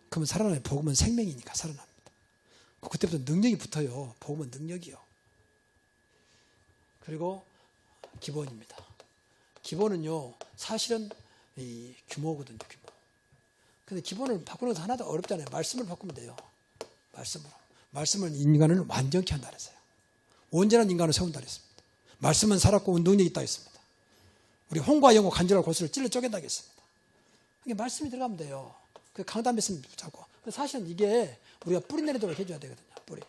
그러면 살아나요. 복음은 생명이니까 살아납니다. 그때부터 능력이 붙어요. 복음은 능력이요. 그리고 기본입니다. 기본은요, 사실은 이 규모거든요, 규모. 근데 기본을 바꾸는 것도 하나도 어렵잖아요. 말씀을 바꾸면 돼요. 말씀으로. 말씀은 인간을 완전케 한다 그랬어요. 온전한 인간을 세운다 그랬습니다. 말씀은 살았고 능력이 있다 했습니다. 우리 홍과 영호 간절할 곳을 찔러 쪼갠다 했습니다. 이게 말씀이 들어가면 돼요. 그 강단 말씀 붙잡고. 사실은 이게 우리가 뿌리 내리도록 해줘야 되거든요. 뿌리.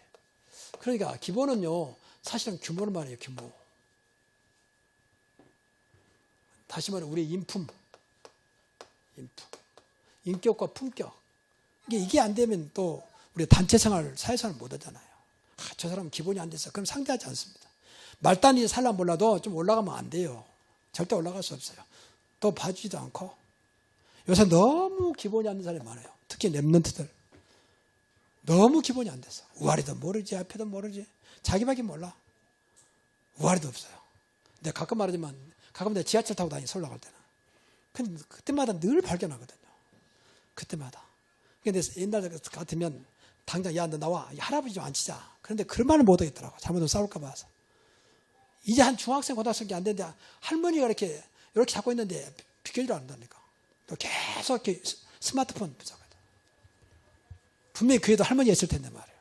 그러니까 기본은요, 사실은 규모는 말이에요. 규모. 다시 말해 우리의 인품, 인격과 품격. 이게 안 되면 또 우리 단체 생활, 사회생활 못 하잖아요. 저 사람은 기본이 안 됐어. 그럼 상대하지 않습니다. 말단이 살람 몰라도 좀 올라가면 안 돼요. 절대 올라갈 수 없어요. 또 봐주지도 않고. 요새 너무 기본이 안 된 사람이 많아요. 특히 랩런트들. 너무 기본이 안 됐어. 우아리도 모르지, 앞에도 모르지. 자기밖에 몰라. 우아리도 없어요. 내가 가끔 말하지만, 가끔 내가 지하철 타고 다니, 서울 나갈 때는. 근데 그때마다 늘 발견하거든요. 그때마다. 근데 옛날 같으면, 당장, 야, 너 나와. 할아버지 좀 앉히자. 그런데 그런 말을 못 하겠더라고. 잘못하면 싸울까 봐서. 이제 한 중학생, 고등학생이 안 되는데, 할머니가 이렇게 잡고 있는데, 비켜주려 안 한다니까. 또 계속 이렇게 스마트폰 붙잡아야 돼. 분명히 그에도 할머니가 있을 텐데 말이에요.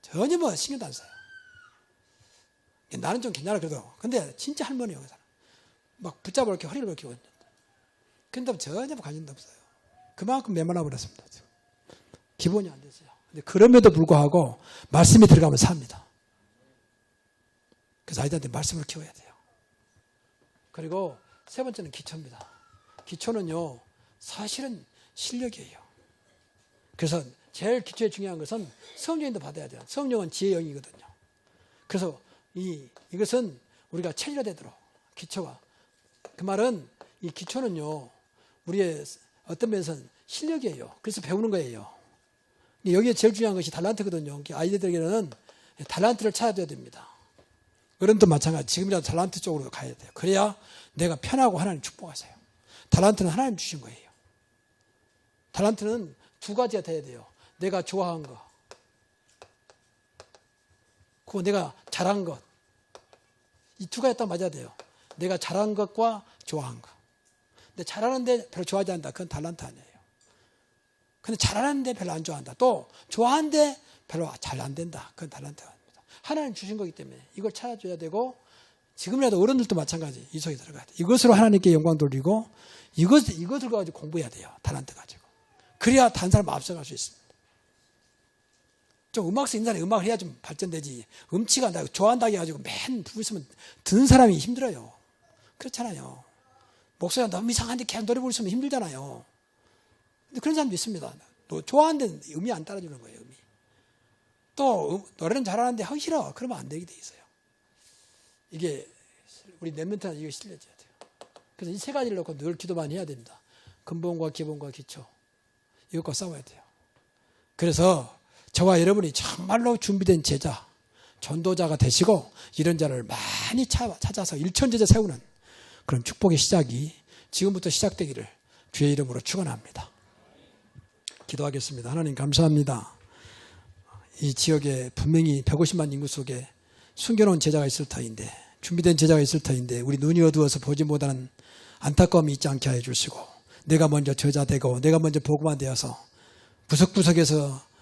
전혀 뭐 신경도 안 써요. 나는 좀 괜찮아 그래도. 근데 진짜 할머니예요. 그 사람. 막 붙잡아 이렇게 허리를 이렇게 얹는다. 근데 전혀 관심도 없어요. 그만큼 메말라 버렸습니다. 기본이 안 됐어요. 근데 그럼에도 불구하고 말씀이 들어가면 삽니다. 그래서 아이들한테 말씀을 키워야 돼요. 그리고 세 번째는 기초입니다. 기초는요, 사실은 실력이에요. 그래서 제일 기초에 중요한 것은 성령님도 받아야 돼요. 성령은 지혜의 영이거든요. 그래서 이것은 우리가 체질화되도록 기초가. 그 말은 이 기초는요, 우리의 어떤 면에서는 실력이에요. 그래서 배우는 거예요. 여기에 제일 중요한 것이 달란트거든요. 아이들에게는 달란트를 찾아줘야 됩니다. 어른도 마찬가지. 지금이라도 달란트 쪽으로 가야 돼요. 그래야 내가 편하고 하나님 축복하세요. 달란트는 하나님 주신 거예요. 달란트는 두 가지가 돼야 돼요. 내가 좋아한 거, 그리고 내가 잘한 것. 이 두 가지 딱 맞아야 돼요. 내가 잘한 것과 좋아한 것. 근데 잘하는데 별로 좋아하지 않는다. 그건 달란트 아니에요. 근데 잘하는데 별로 안 좋아한다. 또 좋아하는데 별로 잘 안 된다. 그건 달란트 아닙니다. 하나님 주신 거기 때문에 이걸 찾아줘야 되고, 지금이라도 어른들도 마찬가지. 이 속에 들어가야 돼요. 이것으로 하나님께 영광 돌리고, 이것을 가지고 공부해야 돼요. 달란트 가지고. 그래야 다른 사람 앞서갈 수 있습니다. 좀 음악성 있는 사람이 음악을 해야 좀 발전되지. 음치가 나 좋아한다고 해가지고 맨 두고 있으면 듣는 사람이 힘들어요. 그렇잖아요. 목소리가 너무 이상한데 계속 노래 부르시면 힘들잖아요. 근데 그런 사람도 있습니다. 또 좋아하는데 음이 안 따라주는 거예요. 음이. 또 노래는 잘하는데 하기 싫어. 그러면 안 되게 돼 있어요. 이게 우리 랩런트한테 이거 실려져야 돼요. 그래서 이 세 가지를 놓고 늘 기도만 해야 됩니다. 근본과 기본과 기초. 이것과 싸워야 돼요. 그래서 저와 여러분이 정말로 준비된 제자, 전도자가 되시고 이런 자를 많이 찾아서 일천제자 세우는 그런 축복의 시작이 지금부터 시작되기를 주의 이름으로 축원합니다. 기도하겠습니다. 하나님 감사합니다. 이 지역에 분명히 150만 인구 속에 숨겨놓은 제자가 있을 터인데, 준비된 제자가 있을 터인데 우리 눈이 어두워서 보지 못하는 안타까움이 있지 않게 해 주시고, 내가 먼저 저자되고 내가 먼저 복음화 되어서 구석구석에서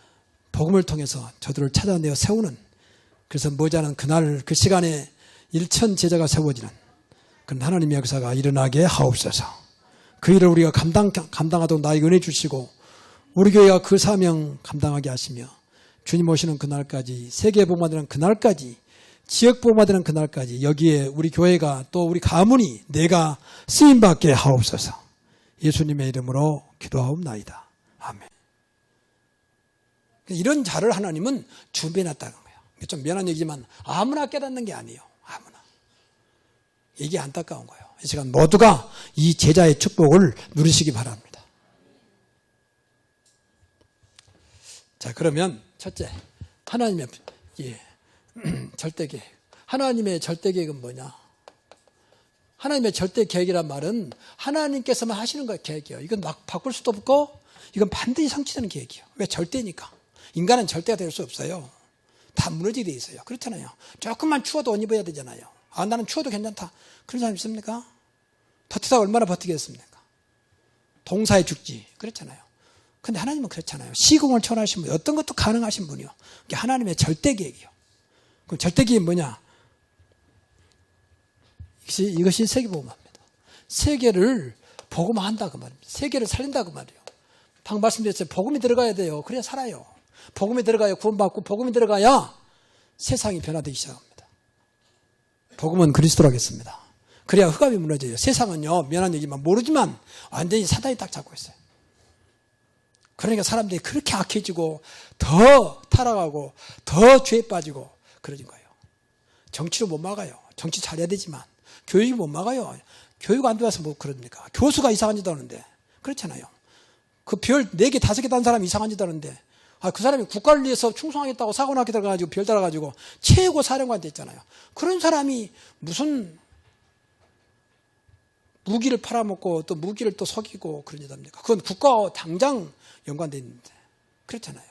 복음을 통해서 저들을 찾아내어 세우는, 그래서 머지않은 그날 그 시간에 1천 제자가 세워지는 그런 하나님의 역사가 일어나게 하옵소서. 그 일을 우리가 감당하도록 나에게 은혜 주시고 우리 교회가 그 사명 감당하게 하시며 주님 오시는 그날까지, 세계 복음화 되는 그날까지, 지역 복음화 되는 그날까지 여기에 우리 교회가 또 우리 가문이 내가 쓰임받게 하옵소서. 예수님의 이름으로 기도하옵나이다. 아멘. 이런 자를 하나님은 준비해놨다는 거예요. 좀 미안한 얘기지만 아무나 깨닫는 게 아니에요. 아무나. 이게 안타까운 거예요. 이 시간 모두가 이 제자의 축복을 누리시기 바랍니다. 자, 그러면 첫째, 하나님의 절대계획. 하나님의 절대계획은 뭐냐? 하나님의 절대 계획이란 말은 하나님께서만 하시는 거예요. 계획이요. 이건 막 바꿀 수도 없고 이건 반드시 성취되는 계획이요. 왜? 절대니까. 인간은 절대가 될 수 없어요. 다 무너지게 돼 있어요. 그렇잖아요. 조금만 추워도 옷 입어야 되잖아요. 아, 나는 추워도 괜찮다. 그런 사람 있습니까? 버티다 얼마나 버티겠습니까? 동사에 죽지. 그렇잖아요. 근데 하나님은 그렇잖아요. 시공을 초월하신 분, 어떤 것도 가능하신 분이요. 이게 하나님의 절대 계획이요. 그럼 절대 계획이 뭐냐? 이것이 세계복음화입니다. 세계를 복음화한다 그 말입니다. 세계를 살린다 그 말이에요. 방금 말씀드렸어요. 복음이 들어가야 돼요. 그래야 살아요. 복음이 들어가야 구원받고 복음이 들어가야 세상이 변화되기 시작합니다. 복음은 그리스도로 하겠습니다. 그래야 흑암이 무너져요. 세상은요, 미안한 얘기지만 모르지만 완전히 사단이 딱 잡고 있어요. 그러니까 사람들이 그렇게 악해지고 더 타락하고 더 죄에 빠지고 그러는 거예요. 정치로 못 막아요. 정치 잘해야 되지만 교육이 못 막아요. 교육 안 좋아서 뭐 그럽니까? 교수가 이상한 짓 하는데 그렇잖아요. 그 별 4개, 5개 단 사람이 이상한 짓 하는데 그 사람이 국가를 위해서 충성하겠다고 사관학교 들어가가지고 별 달아가지고 최고 사령관 됐잖아요. 그런 사람이 무슨 무기를 팔아먹고 또 무기를 또 속이고 그런 짓 합니까? 그건 국가와 당장 연관되어 있는데 그렇잖아요.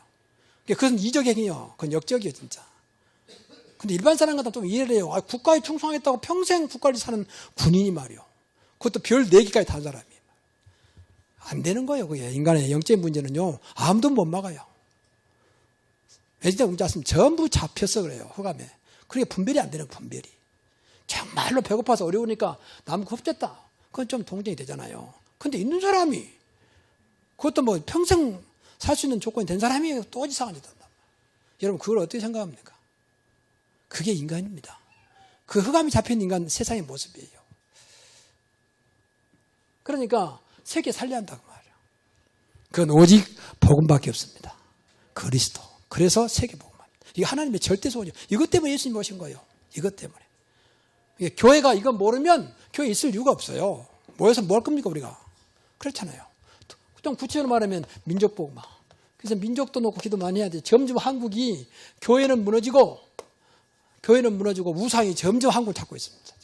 그건 이적 행위요. 그건 역적이에요 진짜. 근데 일반 사람 같으면 좀 이해를 해요. 국가에 충성하겠다고 평생 국가를 사는 군인이 말이요. 그것도 별 4개까지 단 사람이. 안 되는 거예요. 그게. 인간의 영적인 문제는요. 아무도 못 막아요. 애지대 공자스는 전부 잡혀서 그래요. 흑암에. 그게 분별이 안 되는 분별이. 정말로 배고파서 어려우니까 남 겁졌다. 그건 좀 동정이 되잖아요. 근데 있는 사람이 그것도 뭐 평생 살 수 있는 조건이 된 사람이 또 이상한 짓 한단 말이에요. 여러분 그걸 어떻게 생각합니까? 그게 인간입니다. 그 흑암이 잡힌 인간 세상의 모습이에요. 그러니까 세계 살려야 한다고 말이에요. 그건 오직 복음밖에 없습니다. 그리스도. 그래서 세계 복음합니다. 이게 하나님의 절대 소원이에요. 이것 때문에 예수님 오신 거예요. 이것 때문에. 교회가 이거 모르면 교회 있을 이유가 없어요. 모여서 뭘 겁니까 우리가? 그렇잖아요. 좀 구체적으로 말하면 민족 복음화. 그래서 민족도 놓고 기도 많이 해야 돼요. 점점 한국이 교회는 무너지고 우상이 점점 한국을 잡고 있습니다.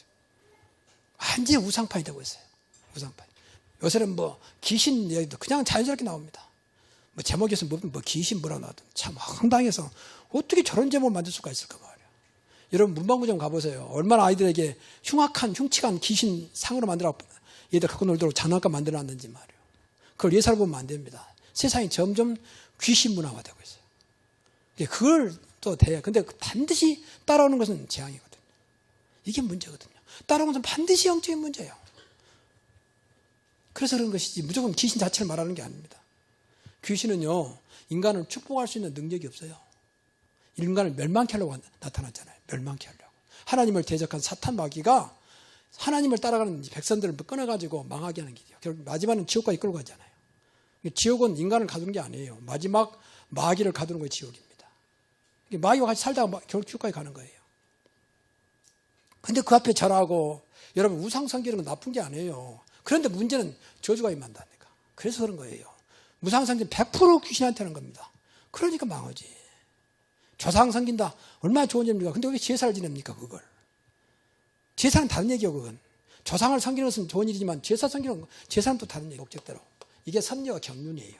완전히 우상파이 되고 있어요. 우상파. 요새는 뭐 귀신 얘기도 그냥 자연스럽게 나옵니다. 뭐 제목에서 뭐 귀신 뭐라 나와도 참 황당해서 어떻게 저런 제목을 만들 수가 있을까 말이에요. 여러분 문방구 좀 가보세요. 얼마나 아이들에게 흉측한 귀신 상으로 만들어 얘들 갖고 놀도록 장난감 만들어놨는지 말이에요. 그걸 예사를 보면 안 됩니다. 세상이 점점 귀신 문화가 되고 있어요. 그걸 또 돼요. 근데 반드시 따라오는 것은 재앙이거든요. 이게 문제거든요. 따라오는 것은 반드시 영적인 문제예요. 그래서 그런 것이지 무조건 귀신 자체를 말하는 게 아닙니다. 귀신은요 인간을 축복할 수 있는 능력이 없어요. 인간을 멸망케 하려고 나타났잖아요. 멸망케 하려고. 하나님을 대적한 사탄 마귀가 하나님을 따라가는 백성들을 끊어가지고 망하게 하는 길이에요. 결국 마지막은 지옥까지 끌고 가잖아요. 지옥은 인간을 가두는 게 아니에요. 마지막 마귀를 가두는 것이 지옥입니다. 마귀와 같이 살다가 결국 지옥까지 가는 거예요. 근데 그 앞에 절하고 여러분 우상 섬기는 건 나쁜 게 아니에요. 그런데 문제는 저주가 임한다니까. 그래서 그런 거예요. 우상 섬기는 100% 귀신한테 하는 겁니다. 그러니까 망하지. 조상 섬긴다. 얼마나 좋은 일입니까? 근데 왜 제사를 지냅니까 그걸? 제사는 다른 얘기예요 그건. 조상을 섬기는 것은 좋은 일이지만 제사 섬기는 건 제사는 또 다른 얘기 목적대로. 이게 선녀와 경륜이에요.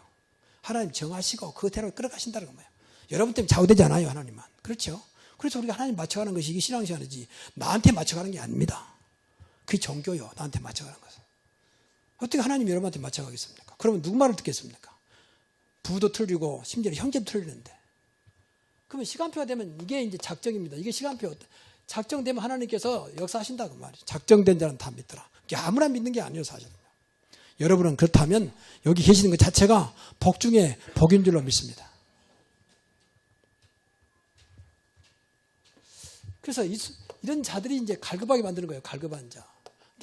하나님 정하시고 그대로 끌어가신다는 거예요. 여러분 때문에 좌우되지 않아요 하나님만. 그렇죠? 그래서 우리가 하나님 맞춰가는 것이 이게 신앙생활이지 나한테 맞춰가는 게 아닙니다. 그게 종교요. 나한테 맞춰가는 것은. 어떻게 하나님이 여러분한테 맞춰가겠습니까? 그러면 누구 말을 듣겠습니까? 부도 틀리고 심지어 형제도 틀리는데. 그러면 시간표가 되면 이게 이제 작정입니다. 이게 시간표. 작정되면 하나님께서 역사하신다고 말이에요. 작정된 자는 다 믿더라. 아무나 믿는 게 아니에요 사실은. 여러분은 그렇다면 여기 계시는 것 자체가 복 중에 복인 줄로 믿습니다. 그래서 이런 자들이 이제 갈급하게 만드는 거예요. 갈급한 자.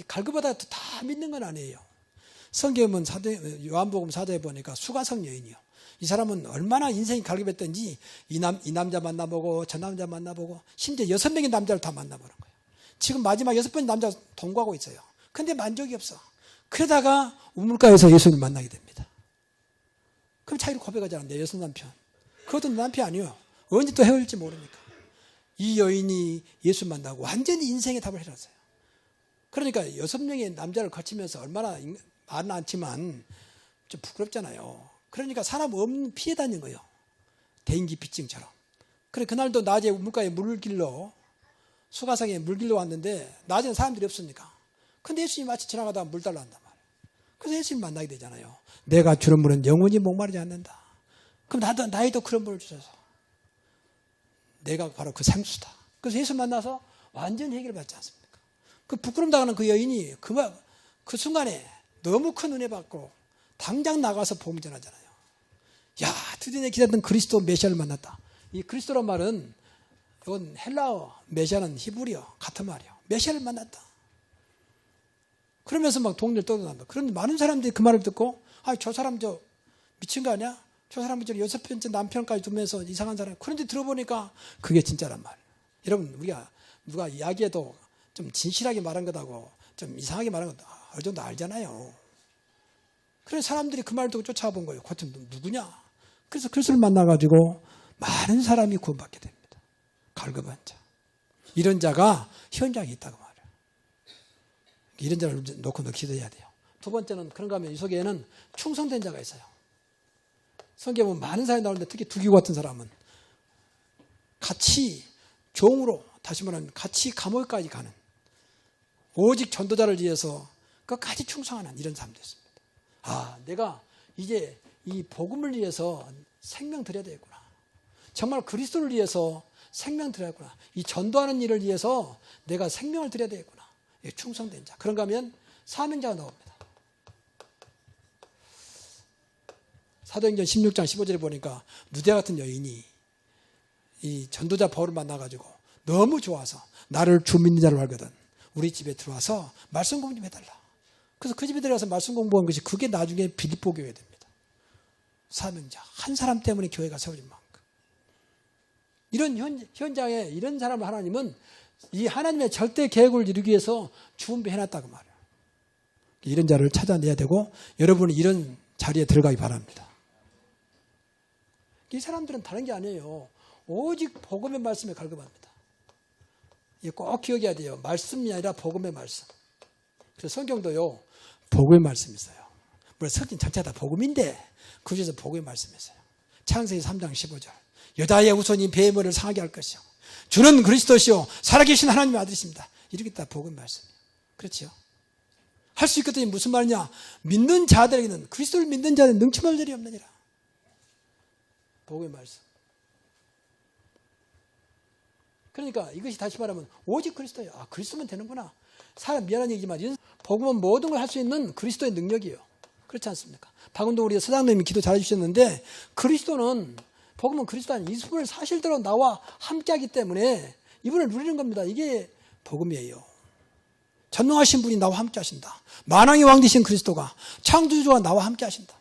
갈급하다 다 믿는 건 아니에요. 성경은 요한복음 4장에 보니까 수가성 여인이요. 이 사람은 얼마나 인생이 갈급했던지 이 남자 만나보고 저 남자 만나보고 심지어 6명의 남자를 다 만나보는 거예요. 지금 마지막 6번째 남자 동거하고 있어요. 근데 만족이 없어. 그러다가 우물가에서 예수님을 만나게 됩니다. 그럼 자기를 고백하잖아요. 내 여섯 남편. 그것도 내 남편이 아니에요. 언제 또 헤어질지 모르니까. 이 여인이 예수 만나고 완전히 인생의 답을 해놨어요. 그러니까 6명의 남자를 거치면서 얼마나 말은 않지만 좀 부끄럽잖아요. 그러니까 사람 없는 피해 다니는 거예요. 대인기피증처럼. 그래 그날도 낮에 물가에 물길로 수가성에 물길로 왔는데 낮에는 사람들이 없으니까. 근데 예수님이 마치 지나가다가 물 달라 한단 말이에요. 그래서 예수님 만나게 되잖아요. 내가 주는 물은 영원히 목마르지 않는다. 그럼 나에도 그런 물을 주셔서 내가 바로 그 생수다. 그래서 예수 만나서 완전히 해결받지 않습니까? 그 부끄럼 당하는 그 여인이 그 순간에 너무 큰 은혜 받고 당장 나가서 복음 전하잖아요. 야, 드디어 내 기다렸던 그리스도 메시아를 만났다. 이 그리스도란 말은 이건 헬라어, 메시아는 히브리어 같은 말이에요. 메시아를 만났다. 그러면서 막 동료를 떠든다. 그런데 많은 사람들이 그 말을 듣고 저 사람 미친 거 아니야? 저 사람이 6번째 남편까지 두면서 이상한 사람. 그런데 들어보니까 그게 진짜란 말이에요. 여러분 우리가 누가 이야기해도 좀 진실하게 말한 것하고 좀 이상하게 말한 것 어느 정도 알잖아요. 그래서 사람들이 그 말을 듣고 쫓아본 거예요. 과연 누구냐? 그래서 그리스도를 만나가지고 많은 사람이 구원받게 됩니다. 갈급한 자. 이런 자가 현장에 있다고 말해요. 이런 자를 놓고 너 기도해야 돼요. 두 번째는 그런가 하면 이 속에는 충성된 자가 있어요. 성경에 보면 많은 사람이 나오는데 특히 두기고 같은 사람은 같이 종으로 다시 말하면 같이 감옥까지 가는 오직 전도자를 위해서 끝까지 충성하는 이런 사람도 있습니다. 내가 이제 이 복음을 위해서 생명 드려야 되겠구나. 정말 그리스도를 위해서 생명 드려야겠구나. 이 전도하는 일을 위해서 내가 생명을 드려야 되겠구나. 충성된 자. 그런가 하면 사명자가 나옵니다. 사도행전 16장 15절에 보니까 누디아 같은 여인이 이 전도자 바울을 만나가지고 너무 좋아서 나를 주 믿는 자로 알거든 우리 집에 들어와서 말씀 공부 좀 해달라. 그래서 그 집에 들어가서 말씀 공부한 것이 그게 나중에 빌립보 교회가 됩니다. 사명자. 한 사람 때문에 교회가 세워진 만큼. 이런 현장에 이런 사람을 하나님은 이 하나님의 절대 계획을 이루기 위해서 준비해놨다고 말해요. 이런 자를 찾아내야 되고 여러분은 이런 자리에 들어가기 바랍니다. 이 사람들은 다른 게 아니에요. 오직 복음의 말씀에 갈급합니다. 꼭 기억해야 돼요. 말씀이 아니라 복음의 말씀. 그래서 성경도요. 복음의 말씀이 있어요. 물론 성경 전체가 다 복음인데 그 중에서 복음의 말씀이 있어요. 창세기 3장 15절. 여자의 후손이 뱀을 상하게 할 것이요. 주는 그리스도시요 살아계신 하나님의 아들이십니다. 이렇게 다 복음의 말씀이에요. 그렇죠? 할 수 있거든요. 무슨 말이냐? 믿는 자들에게는 그리스도를 믿는 자들은 능치할 일이 없느니라. 복음의 말씀. 그러니까 이것이 다시 말하면 오직 그리스도예요. 그리스도면 되는구나. 사람 미안한 얘기지만 복음은 모든 걸 할 수 있는 그리스도의 능력이에요. 그렇지 않습니까? 박운동 우리 서장님이 기도 잘해 주셨는데 그리스도는 복음은 그리스도 아닌 이분을 사실대로 나와 함께하기 때문에 이분을 누리는 겁니다. 이게 복음이에요. 전능하신 분이 나와 함께 하신다. 만왕의 왕 되신 그리스도가 창조주가 나와 함께 하신다.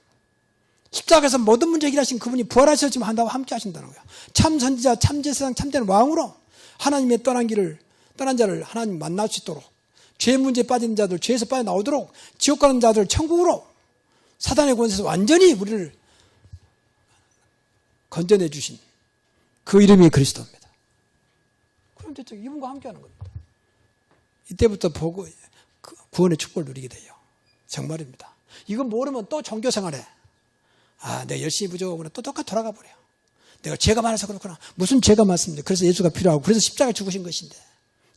십자가에서 모든 문제 해결하신 그분이 부활하셨지만 나와 함께 하신다는 거예요. 참 선지자, 참 제사장, 참된 왕으로 하나님의 떠난 자를 하나님 만날 수 있도록 죄 문제에 빠진 자들 죄에서 빠져나오도록 지옥 가는 자들 천국으로 사단의 권세에서 완전히 우리를 건져내 주신 그 이름이 그리스도입니다. 그럼 대체 이분과 함께하는 겁니다. 이때부터 구원의 축복을 누리게 돼요. 정말입니다. 이거 모르면 또 종교생활에 내가 열심히 부족하구나 또 똑같이 돌아가 버려요. 내가 죄가 많아서 그렇구나. 무슨 죄가 많습니까? 그래서 예수가 필요하고 그래서 십자가에 죽으신 것인데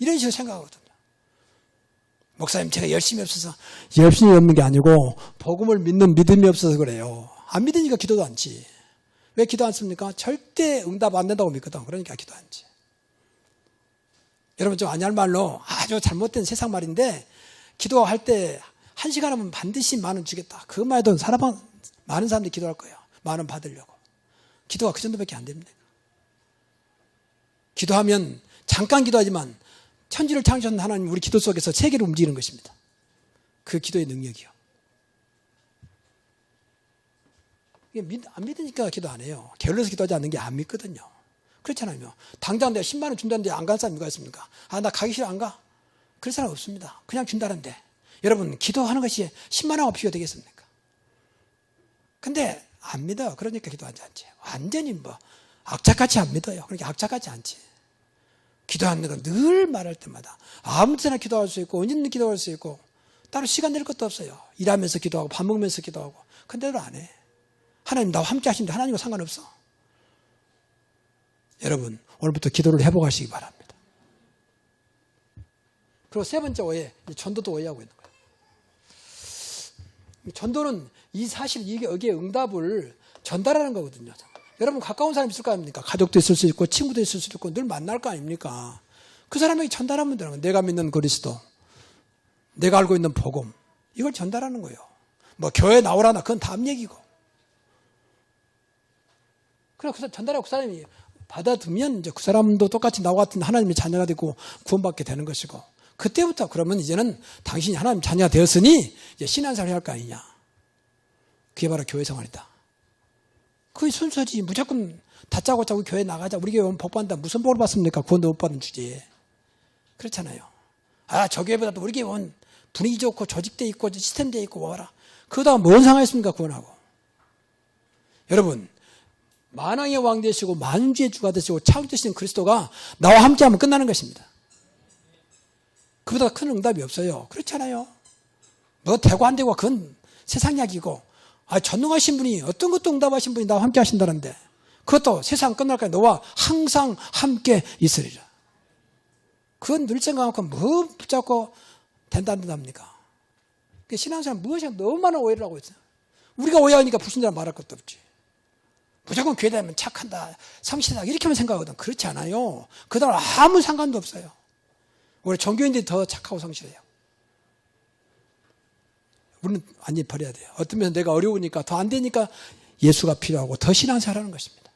이런 식으로 생각하거든요. 목사님 제가 열심히 없어서 열심히 없는 게 아니고 복음을 믿는 믿음이 없어서 그래요. 안 믿으니까 기도도 않지. 왜 기도 안 씁니까? 절대 응답 안 된다고 믿거든. 그러니까 기도 안 지. 여러분 좀 아니할 말로 아주 잘못된 세상 말인데 기도할 때 1시간 하면 반드시 10,000원 주겠다. 그 말도 많은 사람들이 기도할 거예요. 10,000원 받으려고. 기도가 그 정도밖에 안 됩니다. 기도하면 잠깐 기도하지만 천지를 창조한 하나님 우리 기도 속에서 세계를 움직이는 것입니다. 그 기도의 능력이요. 안 믿으니까 기도 안 해요. 게을러서 기도하지 않는 게 안 믿거든요. 그렇잖아요. 당장 내가 10,000원 준다는데 안 간 사람이 누가 있습니까? 나 가기 싫어 안 가? 그럴 사람 없습니다. 그냥 준다는데. 여러분 기도하는 것이 10,000원 없이가 되겠습니까? 근데 안 믿어. 그러니까 기도하지 않지. 완전히 악착같이 안 믿어요. 그러니까 악착같이 않지. 기도하는 건 늘 말할 때마다 아무 때나 기도할 수 있고 언제든 기도할 수 있고 따로 시간 낼 것도 없어요. 일하면서 기도하고 밥 먹으면서 기도하고. 근데도 안 해. 하나님 나와 함께 하시는데 하나님과 상관없어. 여러분 오늘부터 기도를 회복하시기 바랍니다. 그리고 세 번째 오해, 전도도 오해하고 있는 거예요. 전도는 이 사실 여기에 응답을 전달하는 거거든요. 여러분 가까운 사람 있을 거 아닙니까? 가족도 있을 수 있고 친구도 있을 수도 있고 늘 만날 거 아닙니까? 그 사람에게 전달하면 되는 거예요. 내가 믿는 그리스도, 내가 알고 있는 복음, 이걸 전달하는 거예요. 뭐 교회 나오라나 그건 다음 얘기고. 그래서 전달하고 그 사람이 받아들면 이제 그 사람도 똑같이 나와 같은 하나님의 자녀가 되고 구원받게 되는 것이고, 그때부터 그러면 이제는 당신이 하나님 자녀가 되었으니 이제 신앙생활 할 거 아니냐. 그게 바로 교회 생활이다. 그게 순서지. 무조건 다짜고짜 우리 교회 나가자. 우리 교회 오면 복 받는다. 무슨 복을 받습니까? 구원도 못 받은 주제에. 그렇잖아요. 아, 저 교회보다도 우리 교회 오면 분위기 좋고 조직돼 있고 시스템돼 있고 뭐라. 그러다가 뭔 상하겠습니까? 구원하고. 여러분 만왕의 왕 되시고 만주의 주가 되시고 창조되신 그리스도가 나와 함께하면 끝나는 것입니다. 그보다 큰 응답이 없어요. 그렇잖아요. 뭐 되고 안 되고 그건 세상 이야기고, 아, 전능하신 분이 어떤 것도 응답하신 분이 나와 함께 하신다는데 그것도 세상 끝날까지 너와 항상 함께 있으리라. 그건 늘 생각하고 뭐 붙잡고 된다 안 된답니까? 신앙생활 무엇이 너무 많은 오해를 하고 있어요. 우리가 오해하니까 불신자라 말할 것도 없지. 무조건 교회 다니면 착한다, 성실하다 이렇게만 생각하거든. 그렇지 않아요. 그다음 아무 상관도 없어요. 우리 종교인들이 더 착하고 성실해요. 우리는 완전히 버려야 돼요. 어떤 면에서 내가 어려우니까 더 안 되니까 예수가 필요하고 더 신앙생활하는 것입니다.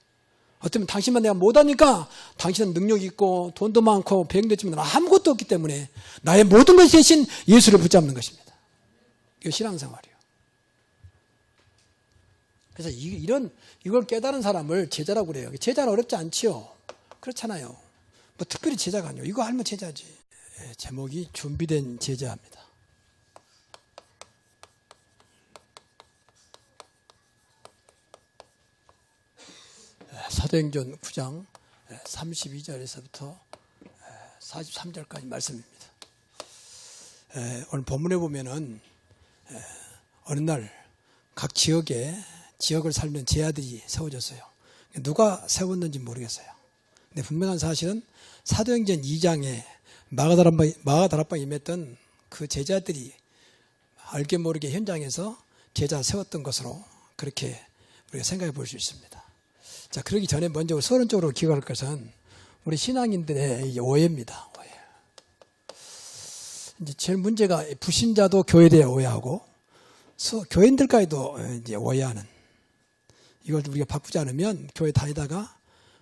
어쩌면 당신만 내가 못하니까 당신은 능력이 있고 돈도 많고 배경도 있지만 아무것도 없기 때문에 나의 모든 것이 대신 예수를 붙잡는 것입니다. 이게 신앙생활이에요. 그래서 이걸 깨달은 사람을 제자라고 그래요. 제자는 어렵지 않지요. 그렇잖아요. 뭐 특별히 제자가 아니에요. 이거 하면 제자지. 제목이 준비된 제자입니다. 사도행전 9장 32절에서부터 43절까지 말씀입니다. 오늘 본문에 보면은 어느 날 각 지역을 살면 제자들이 세워졌어요. 누가 세웠는지 모르겠어요. 근데 분명한 사실은 사도행전 2장에 마가다락방에 임했던 그 제자들이 알게 모르게 현장에서 제자 세웠던 것으로 그렇게 우리가 생각해 볼 수 있습니다. 자, 그러기 전에 먼저 서론적으로 기억할 것은 우리 신앙인들의 오해입니다. 오해. 이제 제일 문제가 불신자도 교회에 대해 오해하고 교인들까지도 이제 오해하는, 이걸 우리가 바꾸지 않으면 교회 다니다가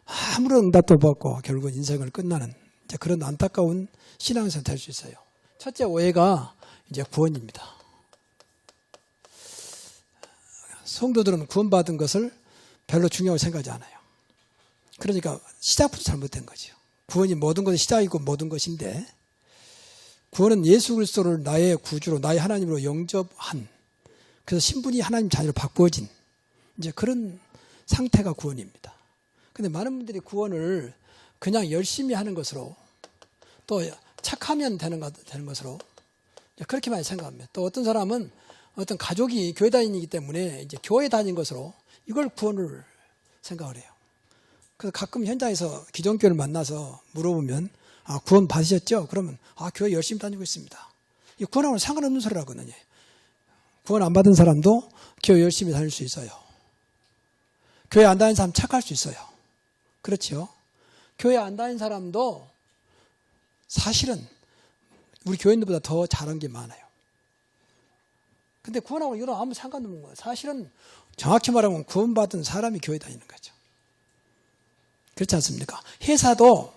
아무런 응답도 못 받고 결국 인생을 끝나는 이제 그런 안타까운 신앙생활이 될 수 있어요. 첫째 오해가 이제 구원입니다. 성도들은 구원받은 것을 별로 중요하게 생각하지 않아요. 그러니까 시작부터 잘못된 거죠. 구원이 모든 것의 시작이고 모든 것인데, 구원은 예수 그리스도를 나의 구주로 나의 하나님으로 영접한, 그래서 신분이 하나님 자녀로 바꾸어진 이제 그런 상태가 구원입니다. 그런데 많은 분들이 구원을 그냥 열심히 하는 것으로, 또 착하면 되는 것으로 그렇게 많이 생각합니다. 또 어떤 사람은 어떤 가족이 교회 다니기 때문에 이제 교회 다닌 것으로 이걸 구원을 생각을 해요. 그래서 가끔 현장에서 기존교회를 만나서 물어보면, 아, 구원 받으셨죠? 그러면, 아, 교회 열심히 다니고 있습니다. 이 구원하고는 상관없는 소리라거든요. 구원 안 받은 사람도 교회 열심히 다닐 수 있어요. 교회 안 다니는 사람 착할 수 있어요. 그렇죠? 교회 안 다니는 사람도 사실은 우리 교인들보다 더 잘한 게 많아요. 근데 구원하고 이런 아무 상관없는 거예요. 사실은 정확히 말하면 구원받은 사람이 교회 다니는 거죠. 그렇지 않습니까? 회사도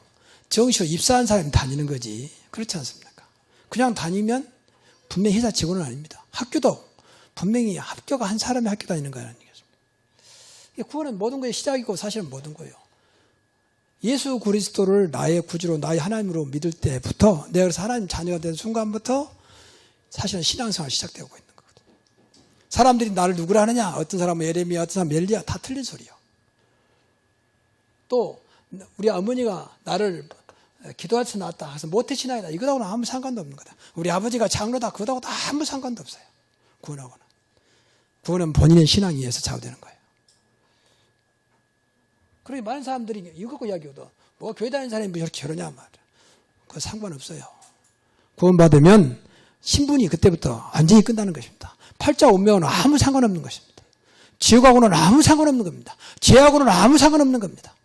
정시로 입사한 사람이 다니는 거지. 그렇지 않습니까? 그냥 다니면 분명히 회사 직원은 아닙니다. 학교도 분명히 합격한 사람이 학교 다니는 거라는 얘기죠. 구원은 모든 것의 시작이고 사실은 모든 거예요. 예수 그리스도를 나의 구주로 나의 하나님으로 믿을 때부터, 내가 그래서 하나님 자녀가 된 순간부터 사실은 신앙생활이 시작되고 있는 거거든요. 사람들이 나를 누구라 하느냐, 어떤 사람은 예레미야, 어떤 사람은 엘리야, 다 틀린 소리예요. 또 우리 어머니가 나를 기도해서 나왔다 해서 모태신앙이다 이거하고는 아무 상관도 없는 거다. 우리 아버지가 장로다 그거하고도 아무 상관도 없어요. 구원하고는. 구원은 본인의 신앙에 의해서 좌우되는 거예요. 그러니 많은 사람들이 이거 갖고 이야기해도 뭐 교회 다니는 사람이 뭐 저렇게 저러냐 말이야. 그거 상관없어요. 구원받으면 신분이 그때부터 완전히 끝나는 것입니다. 팔자 운명은 아무 상관없는 것입니다. 지옥하고는 아무 상관없는 겁니다. 죄하고는 아무 상관없는 겁니다.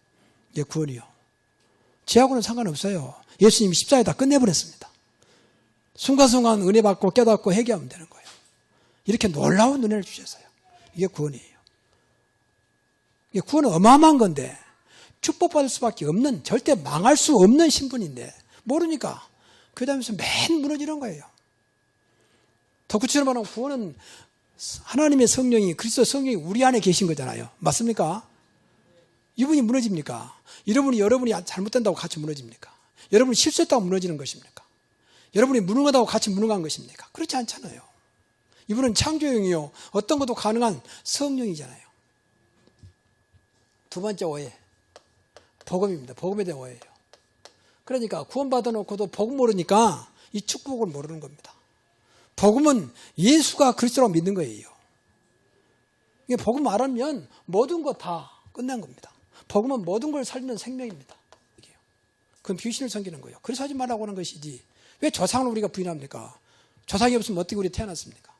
이게 구원이요. 죄하고는 상관없어요. 예수님이 십자가에 다 끝내버렸습니다. 순간순간 은혜 받고 깨닫고 회개하면 되는 거예요. 이렇게 놀라운 은혜를 주셨어요. 이게 구원이에요. 이게 구원은 어마어마한 건데 축복받을 수밖에 없는 절대 망할 수 없는 신분인데 모르니까 그 다음에서 맨 무너지는 거예요. 더 구체로 말하면 구원은 하나님의 성령이 그리스도 성령이 우리 안에 계신 거잖아요. 맞습니까? 이분이 무너집니까? 여러분이 잘못된다고 같이 무너집니까? 여러분이 실수했다고 무너지는 것입니까? 여러분이 무능하다고 같이 무능한 것입니까? 그렇지 않잖아요. 이분은 창조형이요. 어떤 것도 가능한 성령이잖아요. 두 번째 오해. 복음입니다. 복음에 대한 오해예요. 그러니까 구원받아 놓고도 복음 모르니까 이 축복을 모르는 겁니다. 복음은 예수가 그리스도라고 믿는 거예요. 이게 복음 알면 모든 거 다 끝난 겁니다. 복음은 모든 걸 살리는 생명입니다. 그건 귀신을 섬기는 거예요. 그래서 하지 말라고 하는 것이지 왜 조상을 우리가 부인합니까? 조상이 없으면 어떻게 우리 태어났습니까?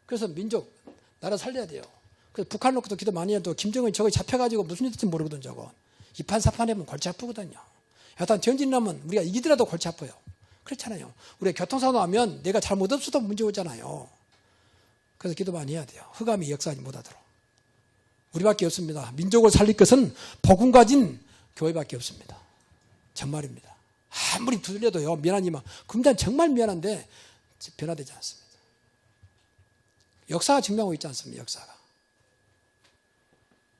그래서 민족, 나라 살려야 돼요. 그래서 북한 놓고도 기도 많이 해도 김정은이 저거 잡혀가지고 무슨 일인지 모르거든 저거. 이판사판하면 골치 아프거든요. 여하튼 전진 나면 우리가 이기더라도 골치 아파요. 그렇잖아요. 우리가 교통사고 하면 내가 잘못 없어도 문제 오잖아요. 그래서 기도 많이 해야 돼요. 흑암이 역사하지 못하도록. 우리밖에 없습니다. 민족을 살릴 것은 복음 가진 교회밖에 없습니다. 정말입니다. 아무리 두들려도요. 미안하지만 금단 정말 미안한데 변화되지 않습니다. 역사가 증명하고 있지 않습니까? 역사가.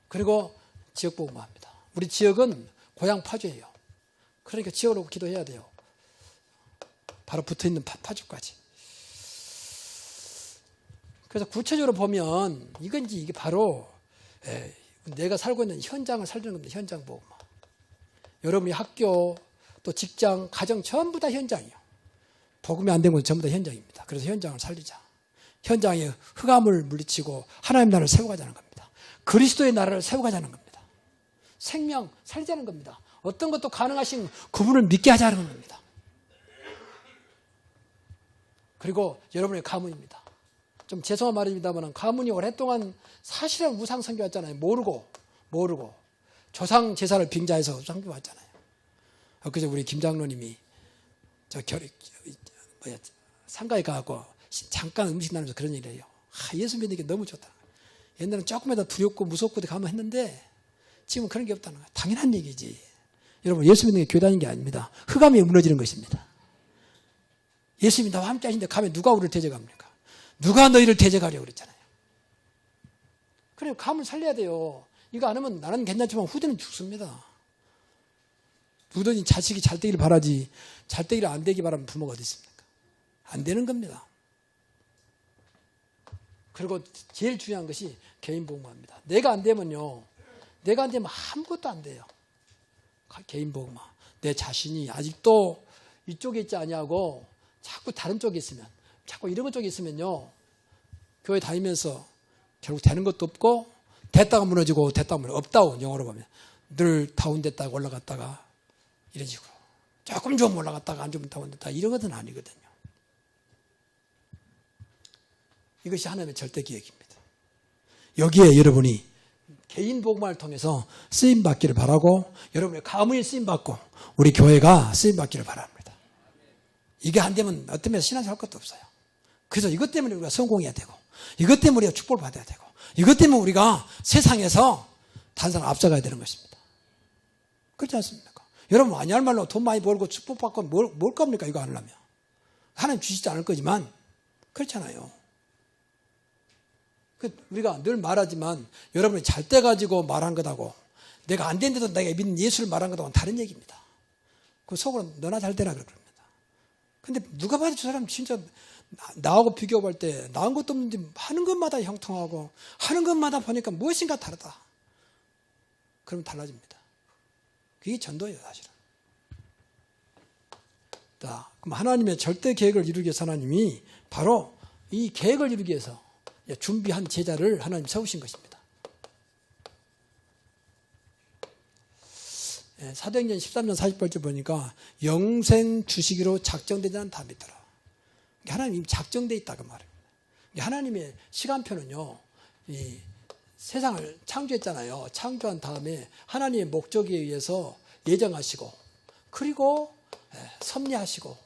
그리고 지역 복음화합니다. 우리 지역은 고향 파주예요. 그러니까 지역으로 기도해야 돼요. 바로 붙어있는 파주까지. 그래서 구체적으로 보면 이게 바로 내가 살고 있는 현장을 살리는 겁니다. 현장 복음화. 여러분이 학교 또 직장 가정 전부 다 현장이에요. 복음이 안 된 건 전부 다 현장입니다. 그래서 현장을 살리자. 현장에 흑암을 물리치고 하나님 나라를 세워가자는 겁니다. 그리스도의 나라를 세워가자는 겁니다. 생명 살리자는 겁니다. 어떤 것도 가능하신 그분을 믿게 하자는 겁니다. 그리고 여러분의 가문입니다. 좀 죄송한 말입니다만 가문이 오랫동안 사실은 우상 섬겨왔잖아요. 모르고 조상 제사를 빙자해서 섬겨왔잖아요. 그래서 우리 김 장로님이 상가에 가고 잠깐 음식 나누면서 그런 얘기를 해요. 예수 믿는 게 너무 좋다. 옛날에는 조금이라도 두렵고 무섭고 가면 했는데 지금은 그런 게 없다는 거예요. 당연한 얘기지. 여러분 예수 믿는 게 교회 다니는 게 아닙니다. 흑암이 무너지는 것입니다. 예수님이 나와 함께 하시는데 가면 누가 우리를 대적합니까? 누가 너희를 대적하려고 그랬잖아요. 그래요. 감을 살려야 돼요. 이거 안 하면 나는 괜찮지만 후대는 죽습니다. 누구든지 자식이 잘 되기를 바라지 잘 되기를 안 되기 바라면 부모가 어디 있습니까? 안 되는 겁니다. 그리고 제일 중요한 것이 개인 복음화입니다. 내가 안 되면요. 내가 안 되면 아무것도 안 돼요. 개인 복음화. 내 자신이 아직도 이쪽에 있지 아니하고 자꾸 다른 쪽에 있으면 자꾸 이런 쪽에 있으면요. 교회 다니면서 결국 되는 것도 없고 됐다가 무너지고 됐다가 무너지고 업다운 영어로 보면 늘 다운됐다가 올라갔다가 이런 식으로 조금 좀 올라갔다가 안 좀 다운됐다가 이런 것은 아니거든요. 이것이 하나님의 절대 계획입니다. 여기에 여러분이 개인 복음화를 통해서 쓰임받기를 바라고 여러분의 가문이 쓰임받고 우리 교회가 쓰임받기를 바랍니다. 이게 안 되면 어떤 면에서 신앙생활 할 것도 없어요. 그래서 이것 때문에 우리가 성공해야 되고 이것 때문에 우리가 축복을 받아야 되고 이것 때문에 우리가 세상에서 다른 사람 앞서가야 되는 것입니다. 그렇지 않습니까? 여러분 아니할말로 돈 많이 벌고 축복받고 뭘 겁니까? 이거 하려면. 하나님 주시지 않을 거지만 그렇잖아요. 우리가 늘 말하지만 여러분이 잘 때 가지고 말한 것하고 내가 안 된데도 내가 믿는 예수를 말한 것하고는 다른 얘기입니다. 그 속으로 너나 잘 되라 그럽니다. 근데 누가 봐도 저 사람 진짜 나하고 비교할 때 나은 것도 없는데 하는 것마다 형통하고 하는 것마다 보니까 무엇인가 다르다. 그러면 달라집니다. 그게 전도예요, 사실은. 자, 그럼 하나님의 절대 계획을 이루기 위해서 하나님이 바로 이 계획을 이루기 위해서 준비한 제자를 하나님 세우신 것입니다. 사도행전 13년 40절째 보니까 영생 주시기로 작정되지 않은 다 믿더라. 하나님 이미 작정되어 있다 그 말입니다. 하나님의 시간표는요, 이 세상을 창조했잖아요. 창조한 다음에 하나님의 목적에 의해서 예정하시고, 그리고 섭리하시고,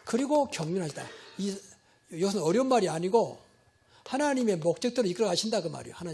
그리고 경륜하시다. 이것은 어려운 말이 아니고 하나님의 목적대로 이끌어 가신다 그 말이에요. 하나님.